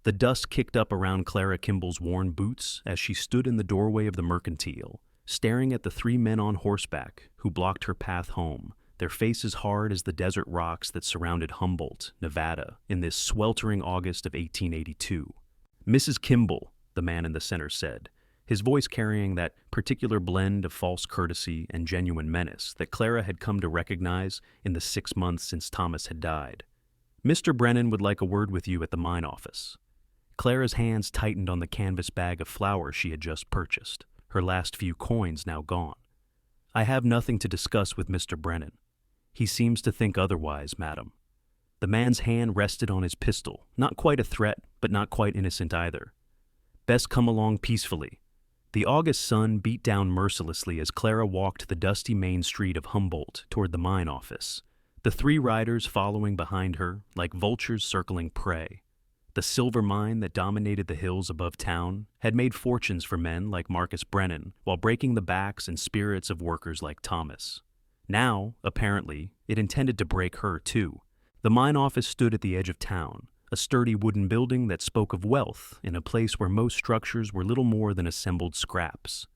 The dust kicked up around Clara Kimball's worn boots as she stood in the doorway of the mercantile, staring at the three men on horseback who blocked her path home, their faces hard as the desert rocks that surrounded Humboldt, Nevada, in this sweltering August of 1882. "Mrs. Kimball," the man in the center said, his voice carrying that particular blend of false courtesy and genuine menace that Clara had come to recognize in the 6 months since Thomas had died. "Mr. Brennan would like a word with you at the mine office." Clara's hands tightened on the canvas bag of flour she had just purchased, her last few coins now gone. "I have nothing to discuss with Mr. Brennan. He seems to think otherwise, madam." The man's hand rested on his pistol, not quite a threat, but not quite innocent either. "Best come along peacefully." The August sun beat down mercilessly as Clara walked the dusty main street of Humboldt toward the mine office, the three riders following behind her like vultures circling prey. The silver mine that dominated the hills above town had made fortunes for men like Marcus Brennan while breaking the backs and spirits of workers like Thomas. Now, apparently, it intended to break her too. The mine office stood at the edge of town, a sturdy wooden building that spoke of wealth in a place where most structures were little more than assembled scraps.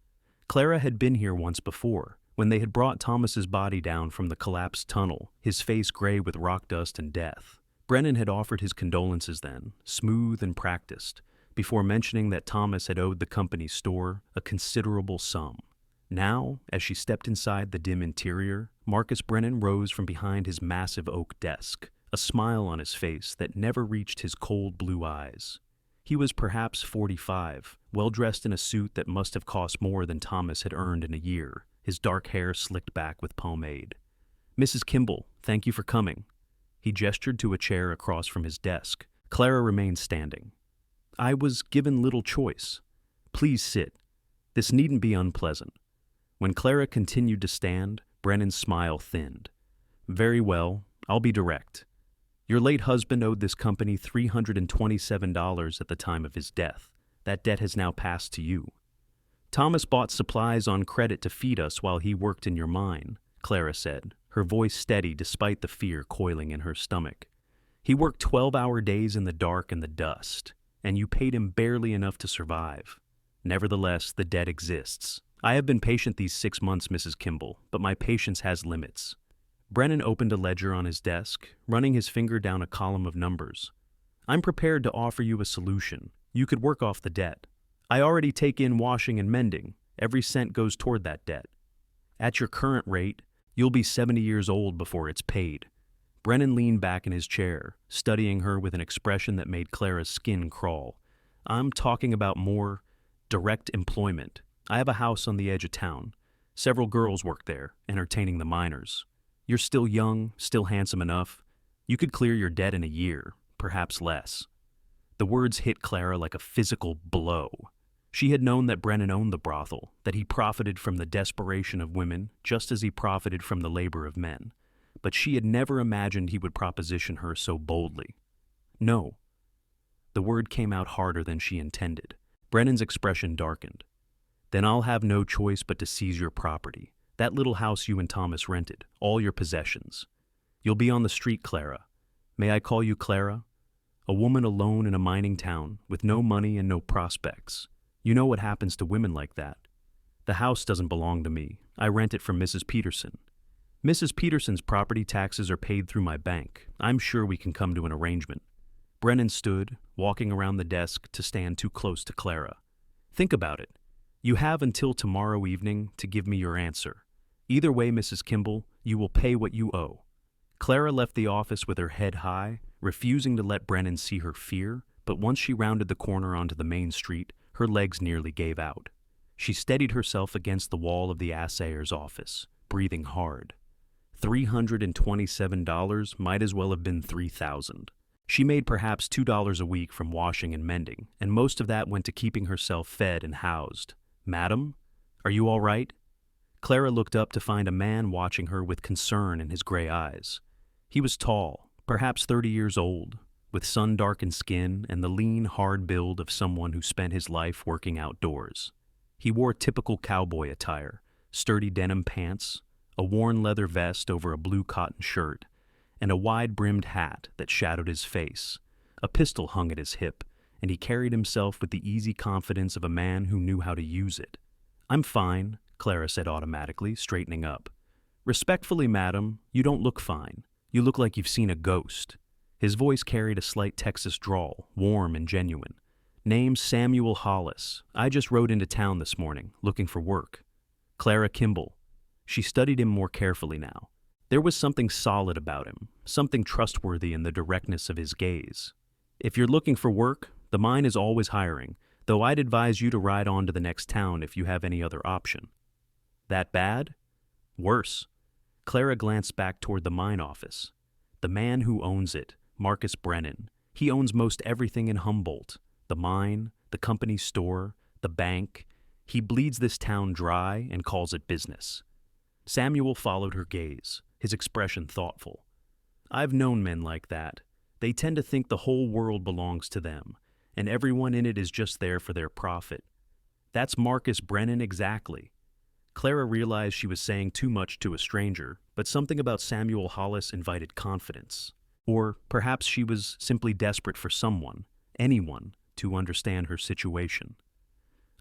Clara had been here once before, when they had brought Thomas's body down from the collapsed tunnel, his face gray with rock dust and death. Brennan had offered his condolences then, smooth and practiced, before mentioning that Thomas had owed the company's store a considerable sum. Now, as she stepped inside the dim interior, Marcus Brennan rose from behind his massive oak desk, a smile on his face that never reached his cold blue eyes. He was perhaps 45, well-dressed in a suit that must have cost more than Thomas had earned in a year, his dark hair slicked back with pomade. "Mrs. Kimball, thank you for coming." He gestured to a chair across from his desk. Clara remained standing. "I was given little choice. Please sit. This needn't be unpleasant." When Clara continued to stand, Brennan's smile thinned. "Very well, I'll be direct. Your late husband owed this company $327 at the time of his death. That debt has now passed to you. Thomas bought supplies on credit to feed us while he worked in your mine," Clara said, her voice steady despite the fear coiling in her stomach. "He worked 12-hour days in the dark and the dust, and you paid him barely enough to survive. Nevertheless, the debt exists. I have been patient these 6 months, Mrs. Kimball, but my patience has limits." Brennan opened a ledger on his desk, running his finger down a column of numbers. "I'm prepared to offer you a solution. You could work off the debt. I already take in washing and mending. Every cent goes toward that debt. At your current rate, you'll be 70 years old before it's paid." Brennan leaned back in his chair, studying her with an expression that made Clara's skin crawl. "I'm talking about more direct employment. I have a house on the edge of town. Several girls work there, entertaining the miners. You're still young, still handsome enough. You could clear your debt in a year, perhaps less." The words hit Clara like a physical blow. She had known that Brennan owned the brothel, that he profited from the desperation of women just as he profited from the labor of men. But she had never imagined he would proposition her so boldly. "No." The word came out harder than she intended. Brennan's expression darkened. "Then I'll have no choice but to seize your property. That little house you and Thomas rented, all your possessions. You'll be on the street, Clara. May I call you Clara? A woman alone in a mining town, with no money and no prospects. You know what happens to women like that. The house doesn't belong to me. I rent it from Mrs. Peterson. Mrs. Peterson's property taxes are paid through my bank. I'm sure we can come to an arrangement." Brennan stood, walking around the desk to stand too close to Clara. "Think about it. You have until tomorrow evening to give me your answer. Either way, Mrs. Kimball, you will pay what you owe." Clara left the office with her head high, refusing to let Brennan see her fear, but once she rounded the corner onto the main street, her legs nearly gave out. She steadied herself against the wall of the assayer's office, breathing hard. $327 might as well have been $3,000. She made perhaps $2 a week from washing and mending, and most of that went to keeping herself fed and housed. "Madam, are you all right?" Clara looked up to find a man watching her with concern in his gray eyes. He was tall, perhaps 30 years old, with sun-darkened skin and the lean, hard build of someone who spent his life working outdoors. He wore typical cowboy attire, sturdy denim pants, a worn leather vest over a blue cotton shirt, and a wide-brimmed hat that shadowed his face. A pistol hung at his hip, and he carried himself with the easy confidence of a man who knew how to use it. "I'm fine," Clara said automatically, straightening up. "Respectfully, madam, you don't look fine. You look like you've seen a ghost." His voice carried a slight Texas drawl, warm and genuine. "Name's Samuel Hollis. I just rode into town this morning, looking for work." Clara Kimball. She studied him more carefully now. There was something solid about him, something trustworthy in the directness of his gaze. "If you're looking for work, the mine is always hiring, though I'd advise you to ride on to the next town if you have any other option." "That bad?" "Worse." Clara glanced back toward the mine office. "The man who owns it, Marcus Brennan. He owns most everything in Humboldt. The mine, the company store, the bank. He bleeds this town dry and calls it business." Samuel followed her gaze, his expression thoughtful. "I've known men like that. They tend to think the whole world belongs to them, and everyone in it is just there for their profit. That's Marcus Brennan exactly." Clara realized she was saying too much to a stranger, but something about Samuel Hollis invited confidence. Or perhaps she was simply desperate for someone, anyone, to understand her situation.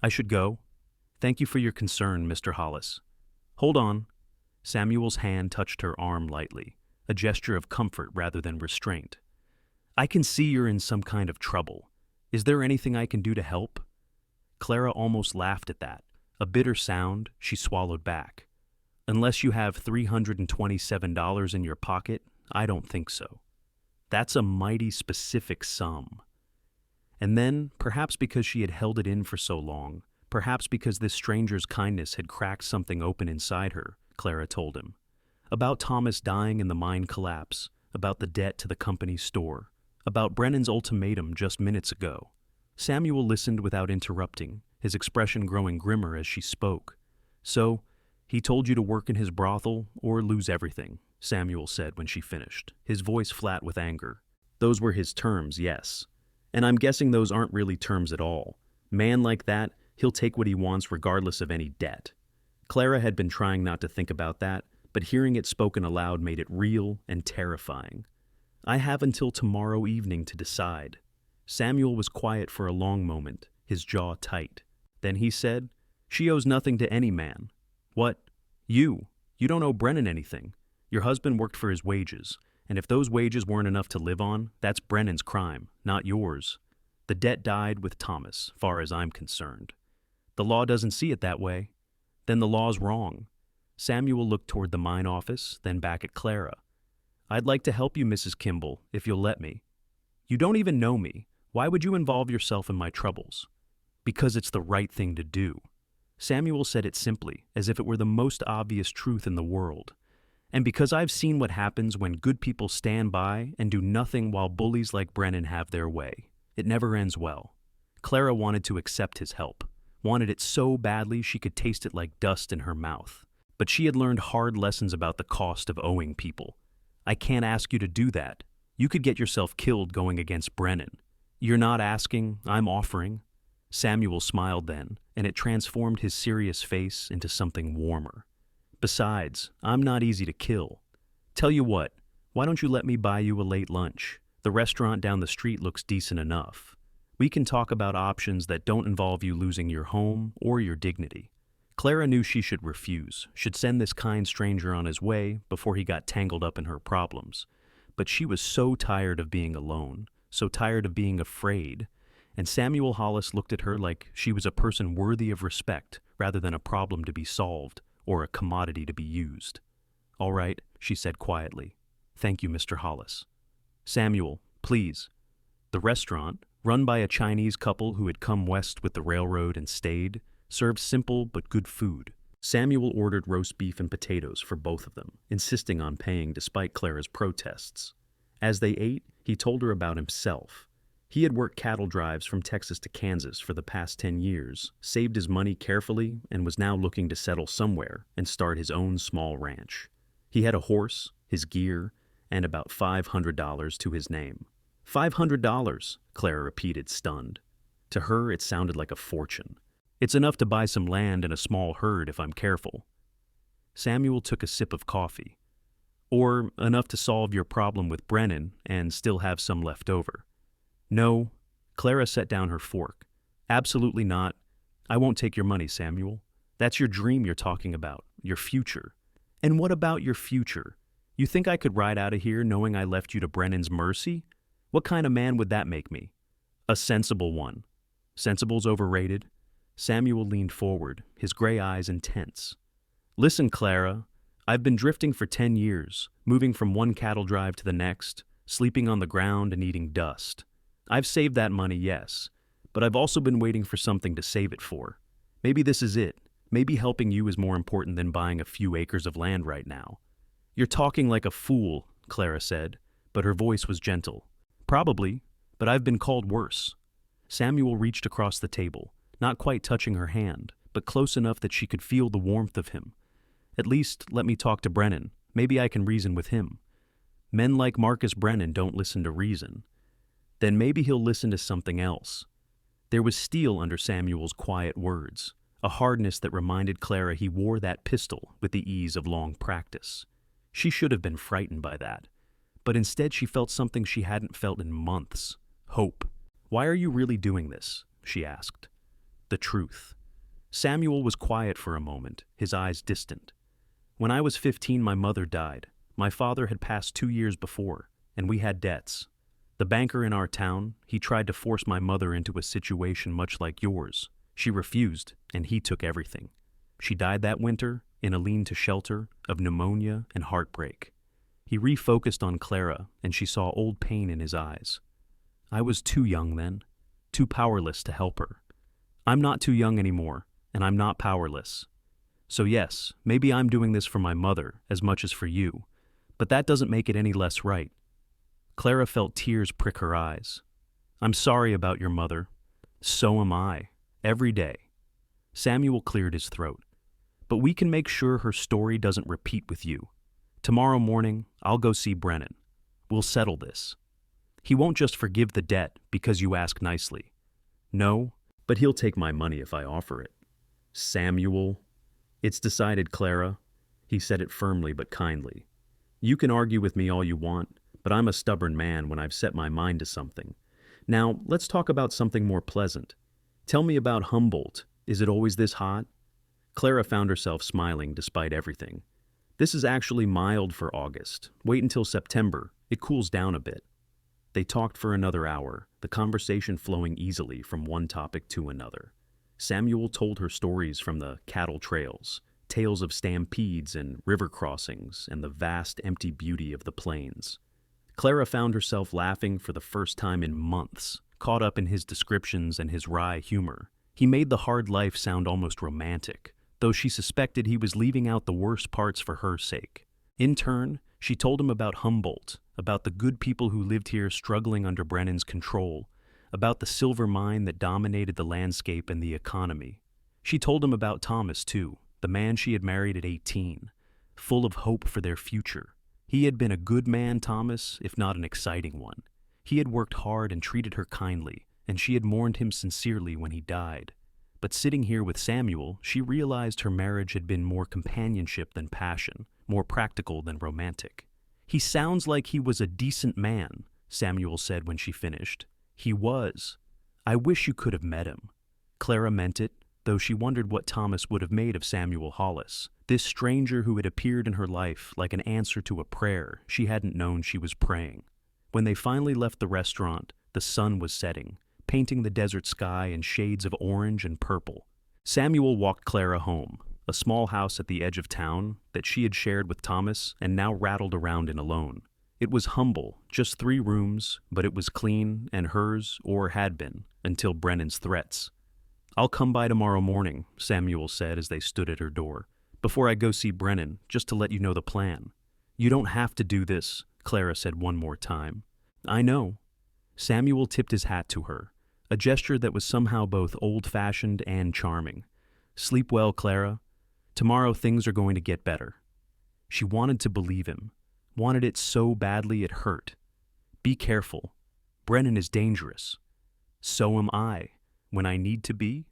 "I should go. Thank you for your concern, Mr. Hollis." "Hold on." Samuel's hand touched her arm lightly, a gesture of comfort rather than restraint. "I can see you're in some kind of trouble. Is there anything I can do to help?" Clara almost laughed at that, a bitter sound she swallowed back. "Unless you have $327 in your pocket, I don't think so." That's a mighty specific sum. And then, perhaps because she had held it in for so long, perhaps because this stranger's kindness had cracked something open inside her, Clara told him. About Thomas dying in the mine collapse, about the debt to the company store, about Brennan's ultimatum just minutes ago. Samuel listened without interrupting, his expression growing grimmer as she spoke. "So, he told you to work in his brothel or lose everything," Samuel said when she finished, his voice flat with anger. "Those were his terms, yes. And I'm guessing those aren't really terms at all. Man like that, he'll take what he wants regardless of any debt." Clara had been trying not to think about that, but hearing it spoken aloud made it real and terrifying. "I have until tomorrow evening to decide." Samuel was quiet for a long moment, his jaw tight. Then he said, "She owes nothing to any man." "What? You? You don't owe Brennan anything. Your husband worked for his wages, and if those wages weren't enough to live on, that's Brennan's crime, not yours. The debt died with Thomas, far as I'm concerned." "The law doesn't see it that way." "Then the law's wrong." Samuel looked toward the mine office, then back at Clara. "I'd like to help you, Mrs. Kimball, if you'll let me." "You don't even know me. Why would you involve yourself in my troubles?" "Because it's the right thing to do." Samuel said it simply, as if it were the most obvious truth in the world. "And because I've seen what happens when good people stand by and do nothing while bullies like Brennan have their way. It never ends well." Clara wanted to accept his help, wanted it so badly she could taste it like dust in her mouth. But she had learned hard lessons about the cost of owing people. "I can't ask you to do that. You could get yourself killed going against Brennan." "You're not asking, I'm offering." Samuel smiled then, and it transformed his serious face into something warmer. "Besides, I'm not easy to kill. Tell you what, why don't you let me buy you a late lunch? The restaurant down the street looks decent enough. We can talk about options that don't involve you losing your home or your dignity." Clara knew she should refuse, should send this kind stranger on his way before he got tangled up in her problems. But she was so tired of being alone, so tired of being afraid, and Samuel Hollis looked at her like she was a person worthy of respect rather than a problem to be solved or a commodity to be used. "All right," she said quietly. "Thank you, Mr. Hollis." "Samuel, please." The restaurant, run by a Chinese couple who had come west with the railroad and stayed, served simple but good food. Samuel ordered roast beef and potatoes for both of them, insisting on paying despite Clara's protests. As they ate, he told her about himself. He had worked cattle drives from Texas to Kansas for the past 10 years, saved his money carefully, and was now looking to settle somewhere and start his own small ranch. He had a horse, his gear, and about $500 to his name. $500, Clara repeated, stunned. To her, it sounded like a fortune. "It's enough to buy some land and a small herd if I'm careful." Samuel took a sip of coffee. "Or enough to solve your problem with Brennan and still have some left over." "No," Clara set down her fork. Absolutely not. I won't take your money, Samuel. That's your dream you're talking about, your future. And what about your future? You think I could ride out of here knowing I left you to Brennan's mercy? What kind of man would that make me? A sensible one. Sensible's overrated. Samuel leaned forward, his gray eyes intense. Listen, Clara, I've been drifting for 10 years, moving from one cattle drive to the next, sleeping on the ground and eating dust. I've saved that money, yes, but I've also been waiting for something to save it for. Maybe this is it. Maybe helping you is more important than buying a few acres of land right now. You're talking like a fool, Clara said, but her voice was gentle. Probably, but I've been called worse. Samuel reached across the table, not quite touching her hand, but close enough that she could feel the warmth of him. At least, let me talk to Brennan. Maybe I can reason with him. Men like Marcus Brennan don't listen to reason. Then maybe he'll listen to something else. There was steel under Samuel's quiet words, a hardness that reminded Clara he wore that pistol with the ease of long practice. She should have been frightened by that, but instead she felt something she hadn't felt in months: hope. Why are you really doing this? She asked. The truth. Samuel was quiet for a moment, his eyes distant. When I was 15, my mother died. My father had passed 2 years before, and we had debts. The banker in our town, he tried to force my mother into a situation much like yours. She refused, and he took everything. She died that winter, in a lean-to shelter, of pneumonia and heartbreak. He refocused on Clara, and she saw old pain in his eyes. I was too young then, too powerless to help her. I'm not too young anymore, and I'm not powerless. So yes, maybe I'm doing this for my mother as much as for you, but that doesn't make it any less right. Clara felt tears prick her eyes. I'm sorry about your mother. So am I, every day. Samuel cleared his throat. But we can make sure her story doesn't repeat with you. Tomorrow morning, I'll go see Brennan. We'll settle this. He won't just forgive the debt because you ask nicely. No, but he'll take my money if I offer it. Samuel. It's decided, Clara. He said it firmly but kindly. You can argue with me all you want, but I'm a stubborn man when I've set my mind to something. Now, let's talk about something more pleasant. Tell me about Humboldt. Is it always this hot? Clara found herself smiling despite everything. This is actually mild for August. Wait until September. It cools down a bit. They talked for another hour, the conversation flowing easily from one topic to another. Samuel told her stories from the cattle trails, tales of stampedes and river crossings, and the vast, empty beauty of the plains. Clara found herself laughing for the first time in months, caught up in his descriptions and his wry humor. He made the hard life sound almost romantic, though she suspected he was leaving out the worst parts for her sake. In turn, she told him about Humboldt, about the good people who lived here struggling under Brennan's control, about the silver mine that dominated the landscape and the economy. She told him about Thomas, too, the man she had married at 18, full of hope for their future. He had been a good man, Thomas, if not an exciting one. He had worked hard and treated her kindly, and she had mourned him sincerely when he died. But sitting here with Samuel, she realized her marriage had been more companionship than passion, more practical than romantic. He sounds like he was a decent man, Samuel said when she finished. He was. I wish you could have met him. Clara meant it, though she wondered what Thomas would have made of Samuel Hollis, this stranger who had appeared in her life like an answer to a prayer she hadn't known she was praying. When they finally left the restaurant, the sun was setting, painting the desert sky in shades of orange and purple. Samuel walked Clara home, a small house at the edge of town that she had shared with Thomas and now rattled around in alone. It was humble, just 3 rooms, but it was clean and hers, or had been, until Brennan's threats. I'll come by tomorrow morning, Samuel said as they stood at her door, before I go see Brennan, just to let you know the plan. You don't have to do this, Clara said one more time. I know. Samuel tipped his hat to her, a gesture that was somehow both old-fashioned and charming. Sleep well, Clara. Tomorrow things are going to get better. She wanted to believe him, wanted it so badly it hurt. Be careful. Brennan is dangerous. So am I, when I need to be.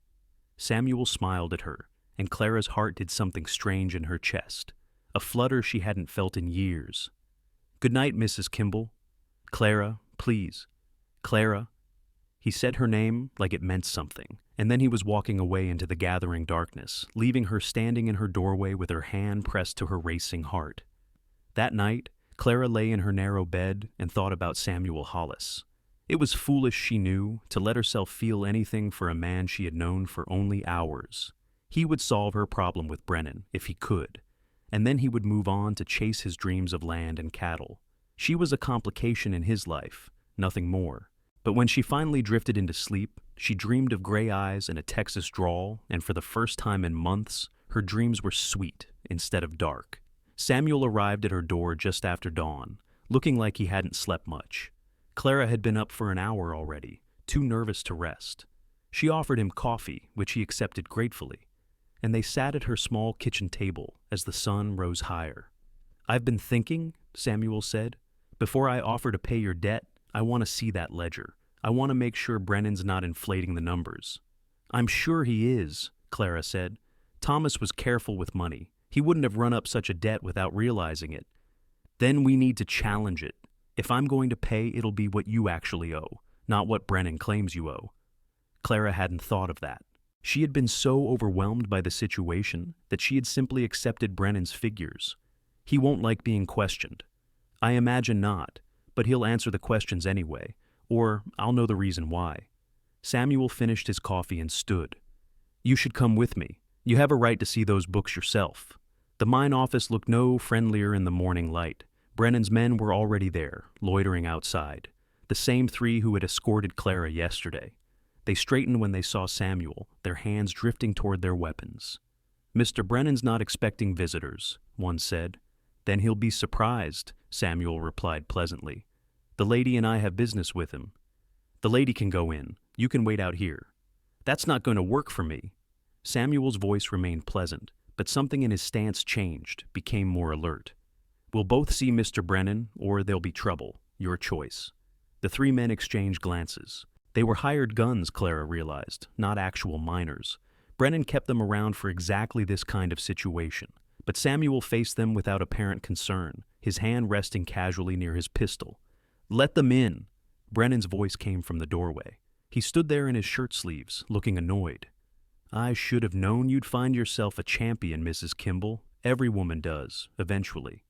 Samuel smiled at her, and Clara's heart did something strange in her chest, a flutter she hadn't felt in years. Good night, Mrs. Kimball. Clara, please. Clara. He said her name like it meant something, and then he was walking away into the gathering darkness, leaving her standing in her doorway with her hand pressed to her racing heart. That night, Clara lay in her narrow bed and thought about Samuel Hollis. It was foolish, she knew, to let herself feel anything for a man she had known for only hours. He would solve her problem with Brennan, if he could, and then he would move on to chase his dreams of land and cattle. She was a complication in his life, nothing more. But when she finally drifted into sleep, she dreamed of gray eyes and a Texas drawl, and for the first time in months, her dreams were sweet instead of dark. Samuel arrived at her door just after dawn, looking like he hadn't slept much. Clara had been up for an hour already, too nervous to rest. She offered him coffee, which he accepted gratefully, and they sat at her small kitchen table as the sun rose higher. "I've been thinking," Samuel said. "Before I offer to pay your debt, I want to see that ledger. I want to make sure Brennan's not inflating the numbers." "I'm sure he is," Clara said. "Thomas was careful with money. He wouldn't have run up such a debt without realizing it." "Then we need to challenge it. If I'm going to pay, it'll be what you actually owe, not what Brennan claims you owe." Clara hadn't thought of that. She had been so overwhelmed by the situation that she had simply accepted Brennan's figures. "He won't like being questioned." "I imagine not, but he'll answer the questions anyway, or I'll know the reason why." Samuel finished his coffee and stood. "You should come with me. You have a right to see those books yourself." The mine office looked no friendlier in the morning light. Brennan's men were already there, loitering outside, the same three who had escorted Clara yesterday. They straightened when they saw Samuel, their hands drifting toward their weapons. "Mr. Brennan's not expecting visitors," one said. "Then he'll be surprised," Samuel replied pleasantly. "The lady and I have business with him." "The lady can go in. You can wait out here." "That's not going to work for me." Samuel's voice remained pleasant, but something in his stance changed, became more alert. "We'll both see Mr. Brennan, or there'll be trouble. Your choice." The three men exchanged glances. They were hired guns, Clara realized, not actual miners. Brennan kept them around for exactly this kind of situation. But Samuel faced them without apparent concern, his hand resting casually near his pistol. "Let them in." Brennan's voice came from the doorway. He stood there in his shirt sleeves, looking annoyed. "I should have known you'd find yourself a champion, Mrs. Kimball. Every woman does, eventually."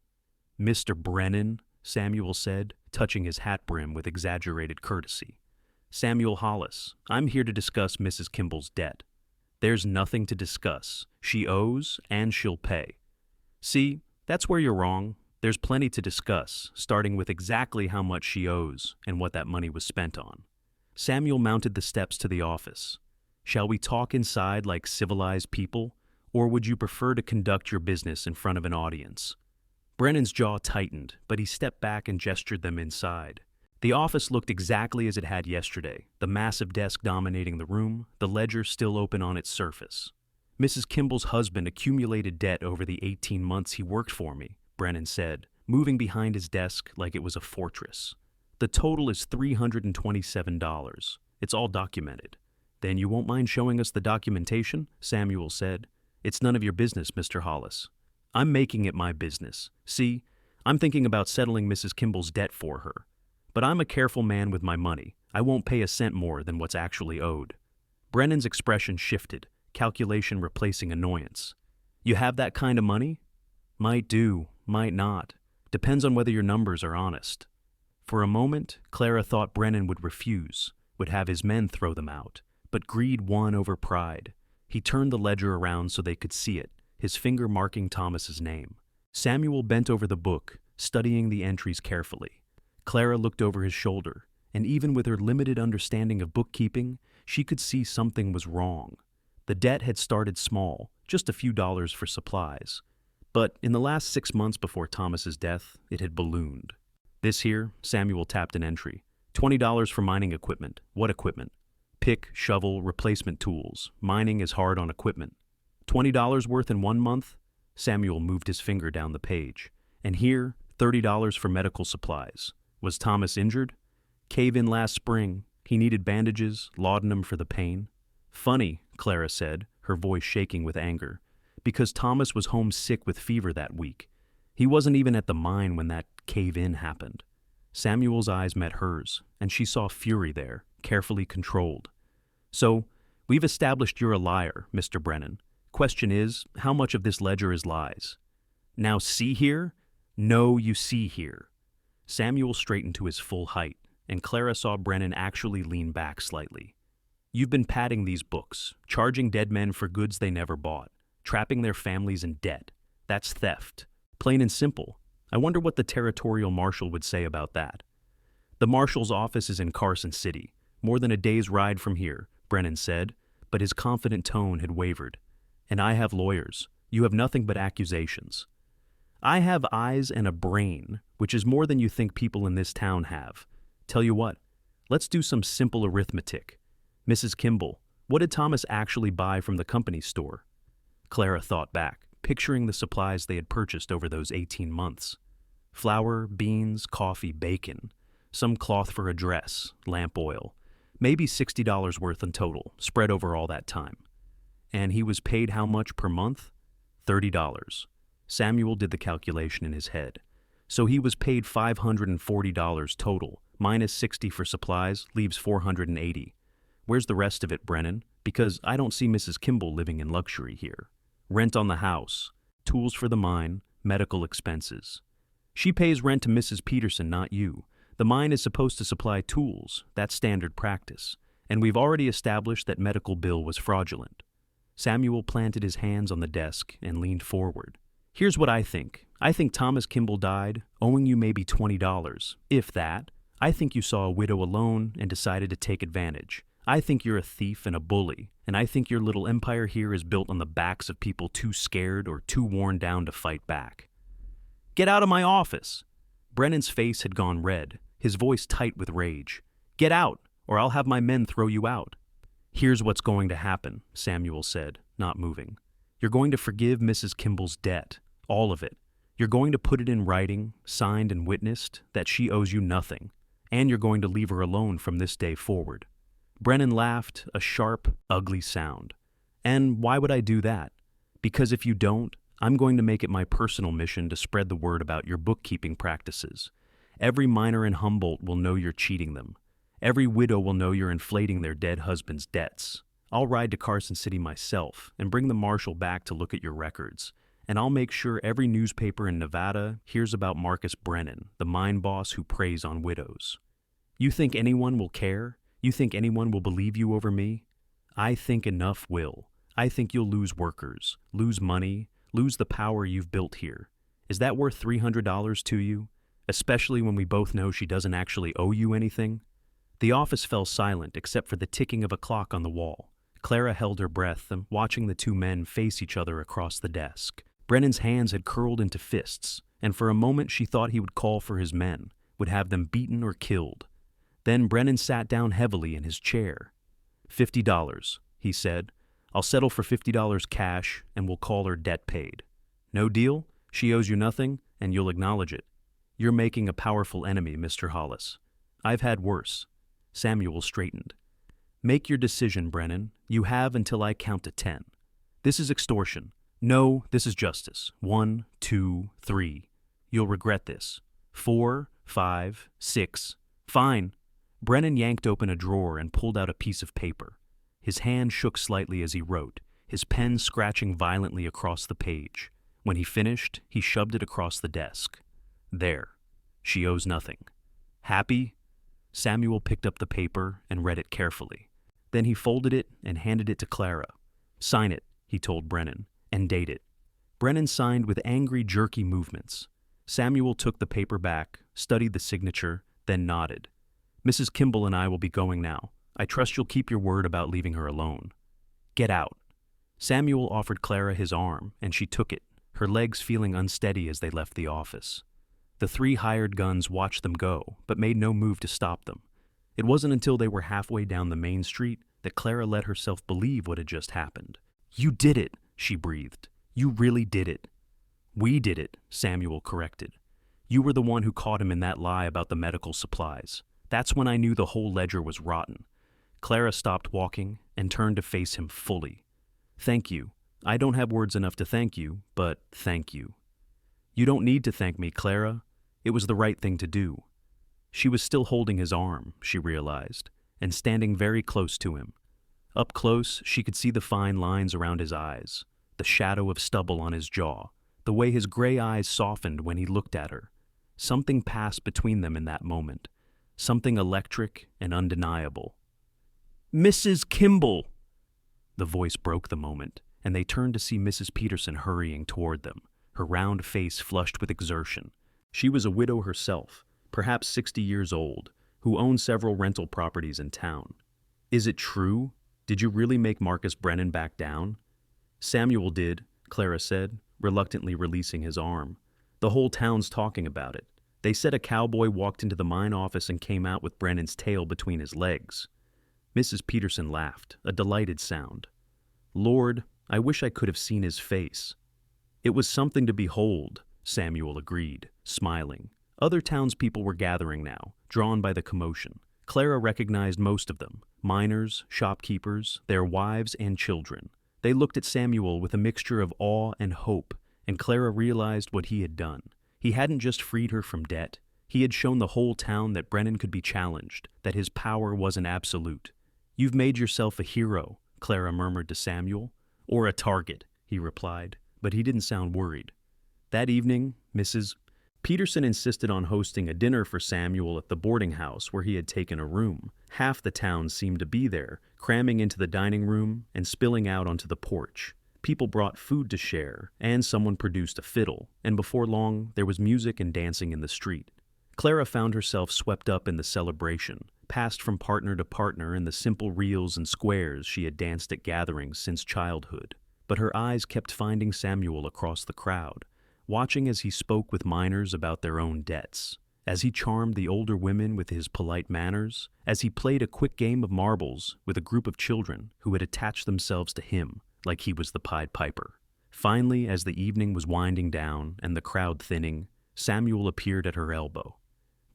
"Mr. Brennan," Samuel said, touching his hat brim with exaggerated courtesy. "Samuel Hollis, I'm here to discuss Mrs. Kimball's debt." "There's nothing to discuss. She owes, and she'll pay." "See, that's where you're wrong. There's plenty to discuss, starting with exactly how much she owes and what that money was spent on." Samuel mounted the steps to the office. "Shall we talk inside like civilized people, or would you prefer to conduct your business in front of an audience?" Brennan's jaw tightened, but he stepped back and gestured them inside. The office looked exactly as it had yesterday, the massive desk dominating the room, the ledger still open on its surface. "Mrs. Kimball's husband accumulated debt over the 18 months he worked for me," Brennan said, moving behind his desk like it was a fortress. "The total is $327. It's all documented." "Then you won't mind showing us the documentation?" Samuel said. "It's none of your business, Mr. Hollis." "I'm making it my business. See, I'm thinking about settling Mrs. Kimball's debt for her. But I'm a careful man with my money. I won't pay a cent more than what's actually owed." Brennan's expression shifted, calculation replacing annoyance. "You have that kind of money?" "Might do, might not. Depends on whether your numbers are honest." For a moment, Clara thought Brennan would refuse, would have his men throw them out, but greed won over pride. He turned the ledger around so they could see it, his finger marking Thomas's name. Samuel bent over the book, studying the entries carefully. Clara looked over his shoulder, and even with her limited understanding of bookkeeping, she could see something was wrong. The debt had started small, just a few dollars for supplies. But in the last 6 months before Thomas's death, it had ballooned. This here, Samuel tapped an entry. $20 for mining equipment. What equipment? Pick, shovel, replacement tools. Mining is hard on equipment. $20 worth in 1 month? Samuel moved his finger down the page. And here, $30 for medical supplies. Was Thomas injured? Cave-in last spring. He needed bandages, laudanum for the pain. Funny, Clara said, her voice shaking with anger, because Thomas was home sick with fever that week. He wasn't even at the mine when that cave-in happened. Samuel's eyes met hers, and she saw fury there, carefully controlled. So, we've established you're a liar, Mr. Brennan. Question is, how much of this ledger is lies? Now see here? No, you see here. Samuel straightened to his full height, and Clara saw Brennan actually lean back slightly. You've been padding these books, charging dead men for goods they never bought, trapping their families in debt. That's theft. Plain and simple. I wonder what the territorial marshal would say about that. The marshal's office is in Carson City, more than a day's ride from here, Brennan said, but his confident tone had wavered. And I have lawyers. You have nothing but accusations. I have eyes and a brain, which is more than you think people in this town have. Tell you what, let's do some simple arithmetic. Mrs. Kimball, what did Thomas actually buy from the company store? Clara thought back, picturing the supplies they had purchased over those 18 months. Flour, beans, coffee, bacon, some cloth for a dress, lamp oil, maybe $60 worth in total, spread over all that time. And he was paid how much per month? $30. Samuel did the calculation in his head. So he was paid $540 total, minus $60 for supplies, leaves $480. Where's the rest of it, Brennan? Because I don't see Mrs. Kimball living in luxury here. Rent on the house, tools for the mine, medical expenses. She pays rent to Mrs. Peterson, not you. The mine is supposed to supply tools. That's standard practice. And we've already established that medical bill was fraudulent. Samuel planted his hands on the desk and leaned forward. Here's what I think. I think Thomas Kimball died, owing you maybe $20, if that. I think you saw a widow alone and decided to take advantage. I think you're a thief and a bully, and I think your little empire here is built on the backs of people too scared or too worn down to fight back. Get out of my office! Brennan's face had gone red, his voice tight with rage. Get out, or I'll have my men throw you out. Here's what's going to happen, Samuel said, not moving. You're going to forgive Mrs. Kimball's debt, all of it. You're going to put it in writing, signed and witnessed, that she owes you nothing, and you're going to leave her alone from this day forward. Brennan laughed, a sharp, ugly sound. And why would I do that? Because if you don't, I'm going to make it my personal mission to spread the word about your bookkeeping practices. Every miner in Humboldt will know you're cheating them. Every widow will know you're inflating their dead husband's debts. I'll ride to Carson City myself and bring the marshal back to look at your records. And I'll make sure every newspaper in Nevada hears about Marcus Brennan, the mine boss who preys on widows. You think anyone will care? You think anyone will believe you over me? I think enough will. I think you'll lose workers, lose money, lose the power you've built here. Is that worth $300 to you? Especially when we both know she doesn't actually owe you anything? The office fell silent except for the ticking of a clock on the wall. Clara held her breath, watching the two men face each other across the desk. Brennan's hands had curled into fists, and for a moment she thought he would call for his men, would have them beaten or killed. Then Brennan sat down heavily in his chair. $50, he said. I'll settle for $50 cash, and we'll call her debt paid. No deal? She owes you nothing, and you'll acknowledge it. You're making a powerful enemy, Mr. Hollis. I've had worse. Samuel straightened. Make your decision, Brennan. You have until I count to 10. This is extortion. No, this is justice. 1, 2, 3. You'll regret this. 4, 5, 6. Fine. Brennan yanked open a drawer and pulled out a piece of paper. His hand shook slightly as he wrote, his pen scratching violently across the page. When he finished, he shoved it across the desk. There. She owes nothing. Happy? Samuel picked up the paper and read it carefully. Then he folded it and handed it to Clara. Sign it, he told Brennan, and date it. Brennan signed with angry, jerky movements. Samuel took the paper back, studied the signature, then nodded. Mrs. Kimball and I will be going now. I trust you'll keep your word about leaving her alone. Get out. Samuel offered Clara his arm, and she took it, her legs feeling unsteady as they left the office. The three hired guns watched them go, but made no move to stop them. It wasn't until they were halfway down the main street that Clara let herself believe what had just happened. You did it, she breathed. You really did it. We did it, Samuel corrected. You were the one who caught him in that lie about the medical supplies. That's when I knew the whole ledger was rotten. Clara stopped walking and turned to face him fully. Thank you. I don't have words enough to thank you, but thank you. You don't need to thank me, Clara. It was the right thing to do. She was still holding his arm, she realized, and standing very close to him. Up close, she could see the fine lines around his eyes, the shadow of stubble on his jaw, the way his gray eyes softened when he looked at her. Something passed between them in that moment, something electric and undeniable. "Mrs. Kimball!" The voice broke the moment, and they turned to see Mrs. Peterson hurrying toward them, her round face flushed with exertion. She was a widow herself, perhaps 60 years old, who owned several rental properties in town. "Is it true? Did you really make Marcus Brennan back down?" "Samuel did," Clara said, reluctantly releasing his arm. "The whole town's talking about it. They said a cowboy walked into the mine office and came out with Brennan's tail between his legs." Mrs. Peterson laughed, a delighted sound. "Lord, I wish I could have seen his face." "It was something to behold," Samuel agreed, smiling. Other townspeople were gathering now, drawn by the commotion. Clara recognized most of them, miners, shopkeepers, their wives and children. They looked at Samuel with a mixture of awe and hope, and Clara realized what he had done. He hadn't just freed her from debt. He had shown the whole town that Brennan could be challenged, that his power wasn't absolute. "You've made yourself a hero," Clara murmured to Samuel. "Or a target," he replied, but he didn't sound worried. That evening, Mrs. Peterson insisted on hosting a dinner for Samuel at the boarding house where he had taken a room. Half the town seemed to be there, cramming into the dining room and spilling out onto the porch. People brought food to share, and someone produced a fiddle, and before long, there was music and dancing in the street. Clara found herself swept up in the celebration, passed from partner to partner in the simple reels and squares she had danced at gatherings since childhood. But her eyes kept finding Samuel across the crowd, watching as he spoke with miners about their own debts, as he charmed the older women with his polite manners, as he played a quick game of marbles with a group of children who had attached themselves to him like he was the Pied Piper. Finally, as the evening was winding down and the crowd thinning, Samuel appeared at her elbow.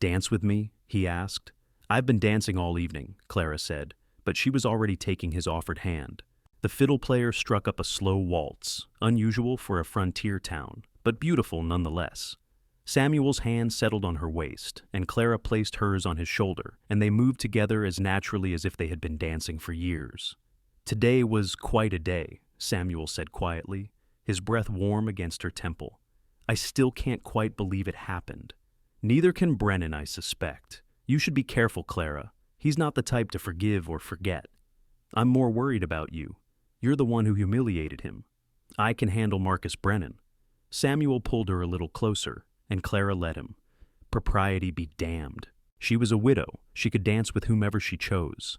"Dance with me?" he asked. "I've been dancing all evening," Clara said, but she was already taking his offered hand. The fiddle player struck up a slow waltz, unusual for a frontier town, but beautiful nonetheless. Samuel's hand settled on her waist, and Clara placed hers on his shoulder, and they moved together as naturally as if they had been dancing for years. "Today was quite a day," Samuel said quietly, his breath warm against her temple. "I still can't quite believe it happened. Neither can Brennan, I suspect. You should be careful, Clara. He's not the type to forgive or forget. I'm more worried about you. You're the one who humiliated him. I can handle Marcus Brennan." Samuel pulled her a little closer, and Clara let him. Propriety be damned. She was a widow. She could dance with whomever she chose.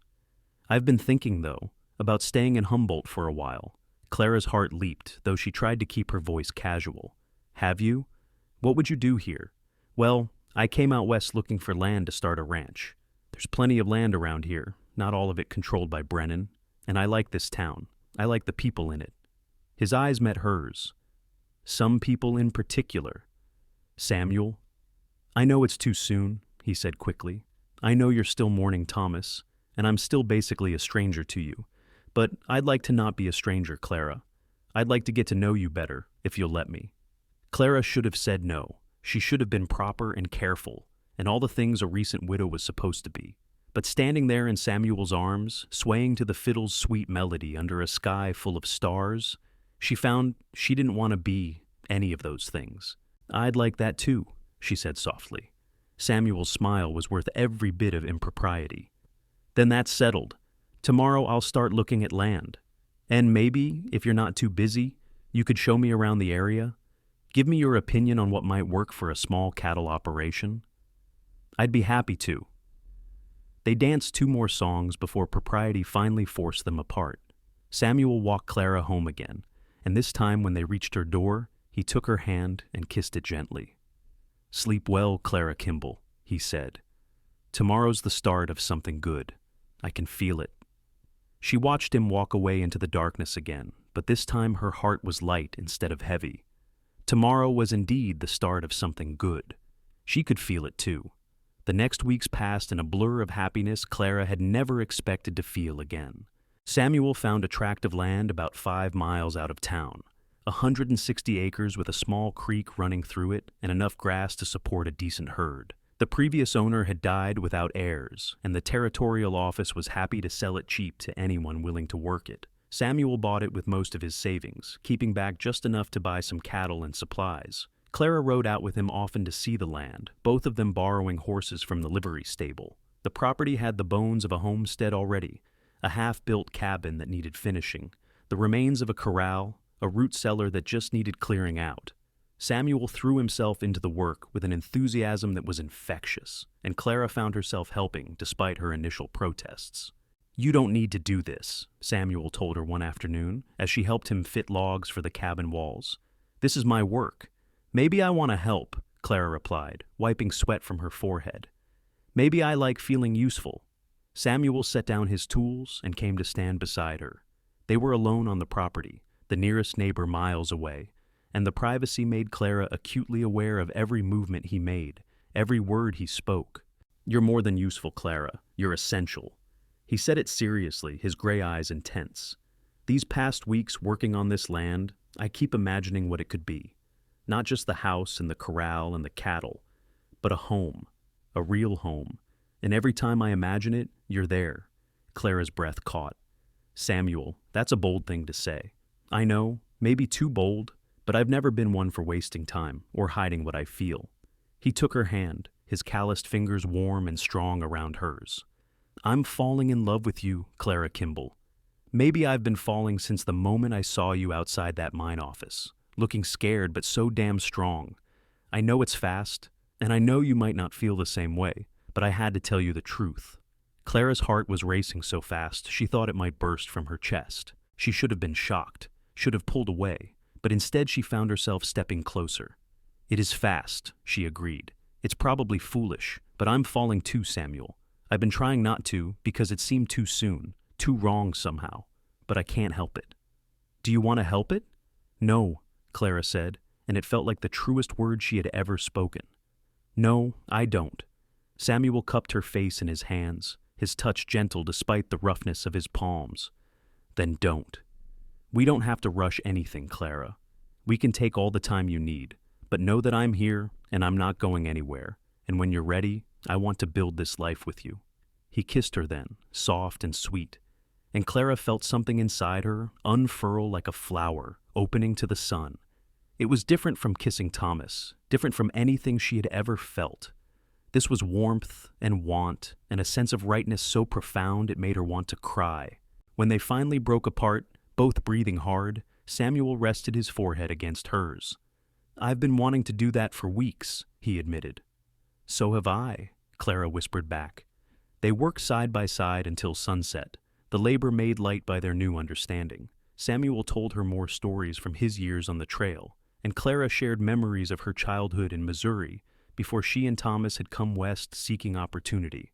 "I've been thinking, though, about staying in Humboldt for a while." Clara's heart leaped, though she tried to keep her voice casual. "Have you? What would you do here?" "Well, I came out west looking for land to start a ranch. There's plenty of land around here, not all of it controlled by Brennan, and I like this town. I like the people in it." His eyes met hers. "Some people in particular." "Samuel?" "I know it's too soon," he said quickly. "I know you're still mourning Thomas, and I'm still basically a stranger to you. But I'd like to not be a stranger, Clara. I'd like to get to know you better, if you'll let me." Clara should have said no. She should have been proper and careful, and all the things a recent widow was supposed to be. But standing there in Samuel's arms, swaying to the fiddle's sweet melody under a sky full of stars, she found she didn't want to be any of those things. "I'd like that too," she said softly. Samuel's smile was worth every bit of impropriety. "Then that's settled. Tomorrow I'll start looking at land. And maybe, if you're not too busy, you could show me around the area. Give me your opinion on what might work for a small cattle operation." "I'd be happy to." They danced 2 more songs before propriety finally forced them apart. Samuel walked Clara home again, and this time when they reached her door, he took her hand and kissed it gently. "Sleep well, Clara Kimball," he said. "Tomorrow's the start of something good. I can feel it." She watched him walk away into the darkness again, but this time her heart was light instead of heavy. Tomorrow was indeed the start of something good. She could feel it too. The next weeks passed in a blur of happiness Clara had never expected to feel again. Samuel found a tract of land about 5 miles out of town, 160 acres with a small creek running through it and enough grass to support a decent herd. The previous owner had died without heirs, and the territorial office was happy to sell it cheap to anyone willing to work it. Samuel bought it with most of his savings, keeping back just enough to buy some cattle and supplies. Clara rode out with him often to see the land, both of them borrowing horses from the livery stable. The property had the bones of a homestead already, a half-built cabin that needed finishing, the remains of a corral, a root cellar that just needed clearing out. Samuel threw himself into the work with an enthusiasm that was infectious, and Clara found herself helping despite her initial protests. "You don't need to do this," Samuel told her one afternoon as she helped him fit logs for the cabin walls. "This is my work." "Maybe I want to help," Clara replied, wiping sweat from her forehead. "Maybe I like feeling useful." Samuel set down his tools and came to stand beside her. They were alone on the property, the nearest neighbor miles away, and the privacy made Clara acutely aware of every movement he made, every word he spoke. "You're more than useful, Clara. You're essential." He said it seriously, his gray eyes intense. "These past weeks working on this land, I keep imagining what it could be. Not just the house and the corral and the cattle, but a home, a real home. And every time I imagine it, you're there." Clara's breath caught. "Samuel, that's a bold thing to say. I know, maybe too bold, but I've never been one for wasting time or hiding what I feel." He took her hand, his calloused fingers warm and strong around hers. "I'm falling in love with you, Clara Kimball. Maybe I've been falling since the moment I saw you outside that mine office, looking scared but so damn strong. I know it's fast, and I know you might not feel the same way, but I had to tell you the truth." Clara's heart was racing so fast she thought it might burst from her chest. She should have been shocked, should have pulled away, but instead she found herself stepping closer. "It is fast," she agreed. "It's probably foolish, but I'm falling too, Samuel. I've been trying not to because it seemed too soon, too wrong somehow, but I can't help it." "Do you want to help it?" "No," Clara said, and it felt like the truest word she had ever spoken. "No, I don't." Samuel cupped her face in his hands, his touch gentle despite the roughness of his palms. "Then don't. We don't have to rush anything, Clara. We can take all the time you need, but know that I'm here and I'm not going anywhere, and when you're ready, I want to build this life with you." He kissed her then, soft and sweet, and Clara felt something inside her unfurl like a flower, opening to the sun. It was different from kissing Thomas, different from anything she had ever felt. This was warmth and want and a sense of rightness so profound it made her want to cry. When they finally broke apart, both breathing hard, Samuel rested his forehead against hers. "I've been wanting to do that for weeks," he admitted. "So have I," Clara whispered back. They worked side by side until sunset, the labor made light by their new understanding. Samuel told her more stories from his years on the trail, and Clara shared memories of her childhood in Missouri before she and Thomas had come west seeking opportunity.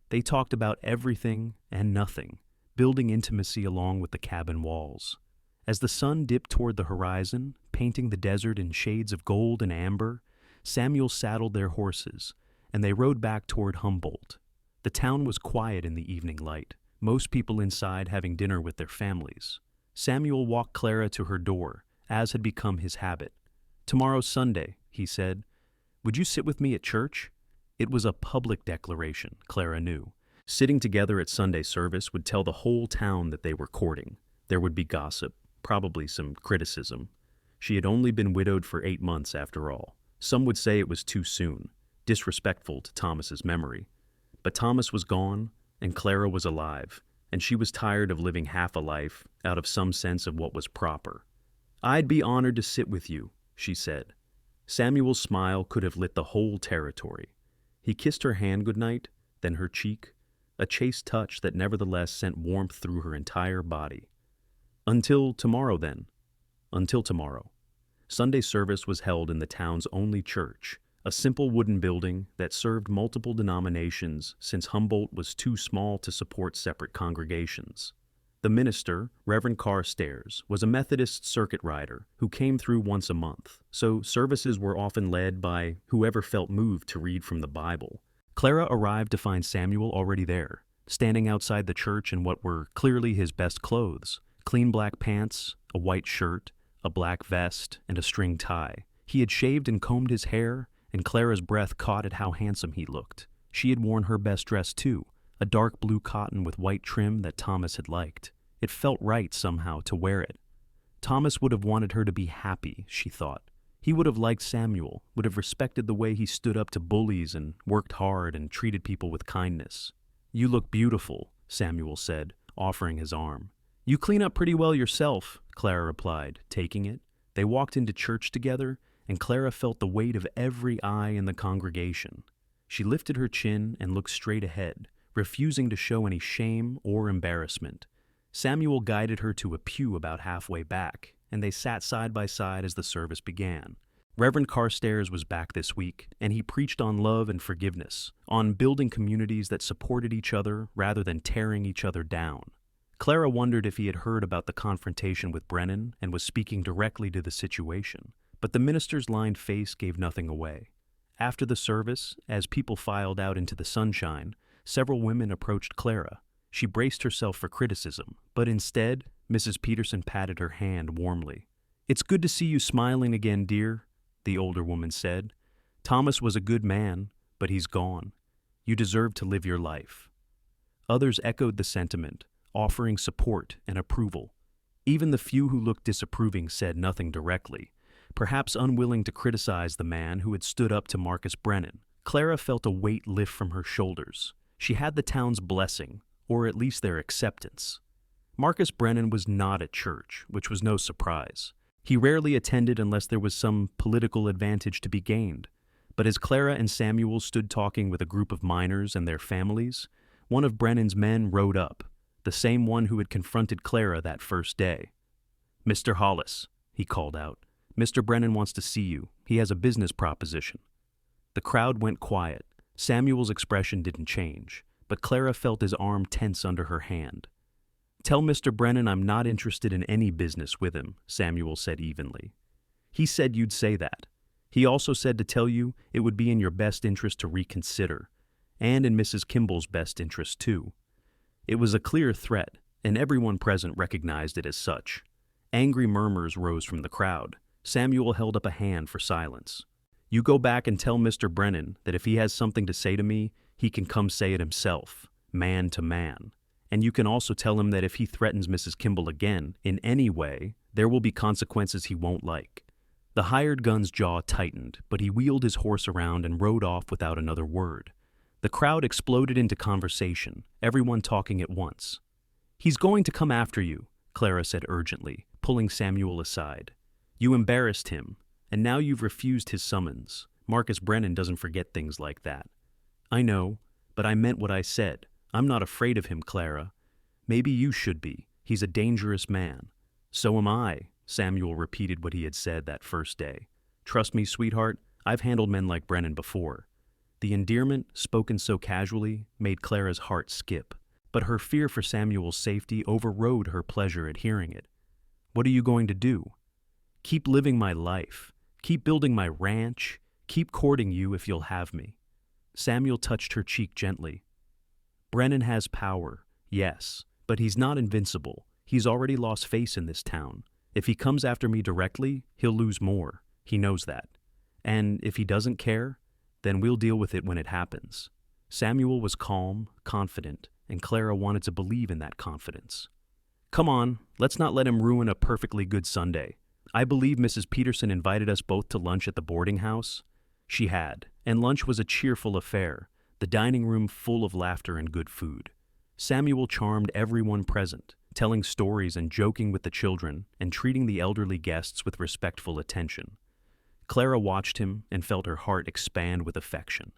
They talked about everything and nothing, building intimacy along with the cabin walls. As the sun dipped toward the horizon, painting the desert in shades of gold and amber, Samuel saddled their horses, and they rode back toward Humboldt. The town was quiet in the evening light, most people inside having dinner with their families. Samuel walked Clara to her door, as had become his habit. "Tomorrow's Sunday," he said. "Would you sit with me at church?" It was a public declaration, Clara knew. Sitting together at Sunday service would tell the whole town that they were courting. There would be gossip, probably some criticism. She had only been widowed for 8 months after all. Some would say it was too soon, disrespectful to Thomas's memory. But Thomas was gone, and Clara was alive, and she was tired of living half a life out of some sense of what was proper. "I'd be honored to sit with you," she said. Samuel's smile could have lit the whole territory. He kissed her hand goodnight, then her cheek, a chaste touch that nevertheless sent warmth through her entire body. "Until tomorrow, then." Until tomorrow. Sunday service was held in the town's only church, a simple wooden building that served multiple denominations since Humboldt was too small to support separate congregations. The minister, Reverend Carstairs, was a Methodist circuit rider who came through once a month, so services were often led by whoever felt moved to read from the Bible. Clara arrived to find Samuel already there, standing outside the church in what were clearly his best clothes: clean black pants, a white shirt, a black vest, and a string tie. He had shaved and combed his hair, and Clara's breath caught at how handsome he looked. She had worn her best dress too, a dark blue cotton with white trim that Thomas had liked. It felt right somehow to wear it. Thomas would have wanted her to be happy, she thought. He would have liked Samuel, would have respected the way he stood up to bullies and worked hard and treated people with kindness. "You look beautiful," Samuel said, offering his arm. "You clean up pretty well yourself," Clara replied, taking it. They walked into church together, and Clara felt the weight of every eye in the congregation. She lifted her chin and looked straight ahead, refusing to show any shame or embarrassment. Samuel guided her to a pew about halfway back, and they sat side by side as the service began. Reverend Carstairs was back this week, and he preached on love and forgiveness, on building communities that supported each other rather than tearing each other down. Clara wondered if he had heard about the confrontation with Brennan and was speaking directly to the situation, but the minister's lined face gave nothing away. After the service, as people filed out into the sunshine, several women approached Clara. She braced herself for criticism, but instead, Mrs. Peterson patted her hand warmly. "It's good to see you smiling again, dear," the older woman said. "Thomas was a good man, but he's gone. You deserve to live your life." Others echoed the sentiment, offering support and approval. Even the few who looked disapproving said nothing directly, perhaps unwilling to criticize the man who had stood up to Marcus Brennan. Clara felt a weight lift from her shoulders. She had the town's blessing, or at least their acceptance. Marcus Brennan was not at church, which was no surprise. He rarely attended unless there was some political advantage to be gained. But as Clara and Samuel stood talking with a group of miners and their families, one of Brennan's men rode up, the same one who had confronted Clara that first day. "Mr. Hollis," he called out, "Mr. Brennan wants to see you. He has a business proposition." The crowd went quiet. Samuel's expression didn't change, but Clara felt his arm tense under her hand. "Tell Mr. Brennan I'm not interested in any business with him," Samuel said evenly. "He said you'd say that. He also said to tell you it would be in your best interest to reconsider, and in Mrs. Kimball's best interest too." It was a clear threat, and everyone present recognized it as such. Angry murmurs rose from the crowd. Samuel held up a hand for silence. "You go back and tell Mr. Brennan that if he has something to say to me, he can come say it himself, man to man. And you can also tell him that if he threatens Mrs. Kimball again, in any way, there will be consequences he won't like." The hired gun's jaw tightened, but he wheeled his horse around and rode off without another word. The crowd exploded into conversation, everyone talking at once. "He's going to come after you," Clara said urgently, pulling Samuel aside. "You embarrassed him, and now you've refused his summons. Marcus Brennan doesn't forget things like that." "I know, but I meant what I said. I'm not afraid of him, Clara. Maybe you should be. He's a dangerous man." "So am I," Samuel repeated what he had said that first day. "Trust me, sweetheart, I've handled men like Brennan before." The endearment, spoken so casually, made Clara's heart skip, but her fear for Samuel's safety overrode her pleasure at hearing it. "What are you going to do?" "Keep living my life. Keep building my ranch. Keep courting you if you'll have me." Samuel touched her cheek gently. "Brennan has power, yes, but he's not invincible. He's already lost face in this town. If he comes after me directly, he'll lose more. He knows that. And if he doesn't care, then we'll deal with it when it happens." Samuel was calm, confident, and Clara wanted to believe in that confidence. "Come on, let's not let him ruin a perfectly good Sunday. I believe Mrs. Peterson invited us both to lunch at the boarding house." She had, and lunch was a cheerful affair, the dining room full of laughter and good food. Samuel charmed everyone present, telling stories and joking with the children and treating the elderly guests with respectful attention. Clara watched him and felt her heart expand with affection.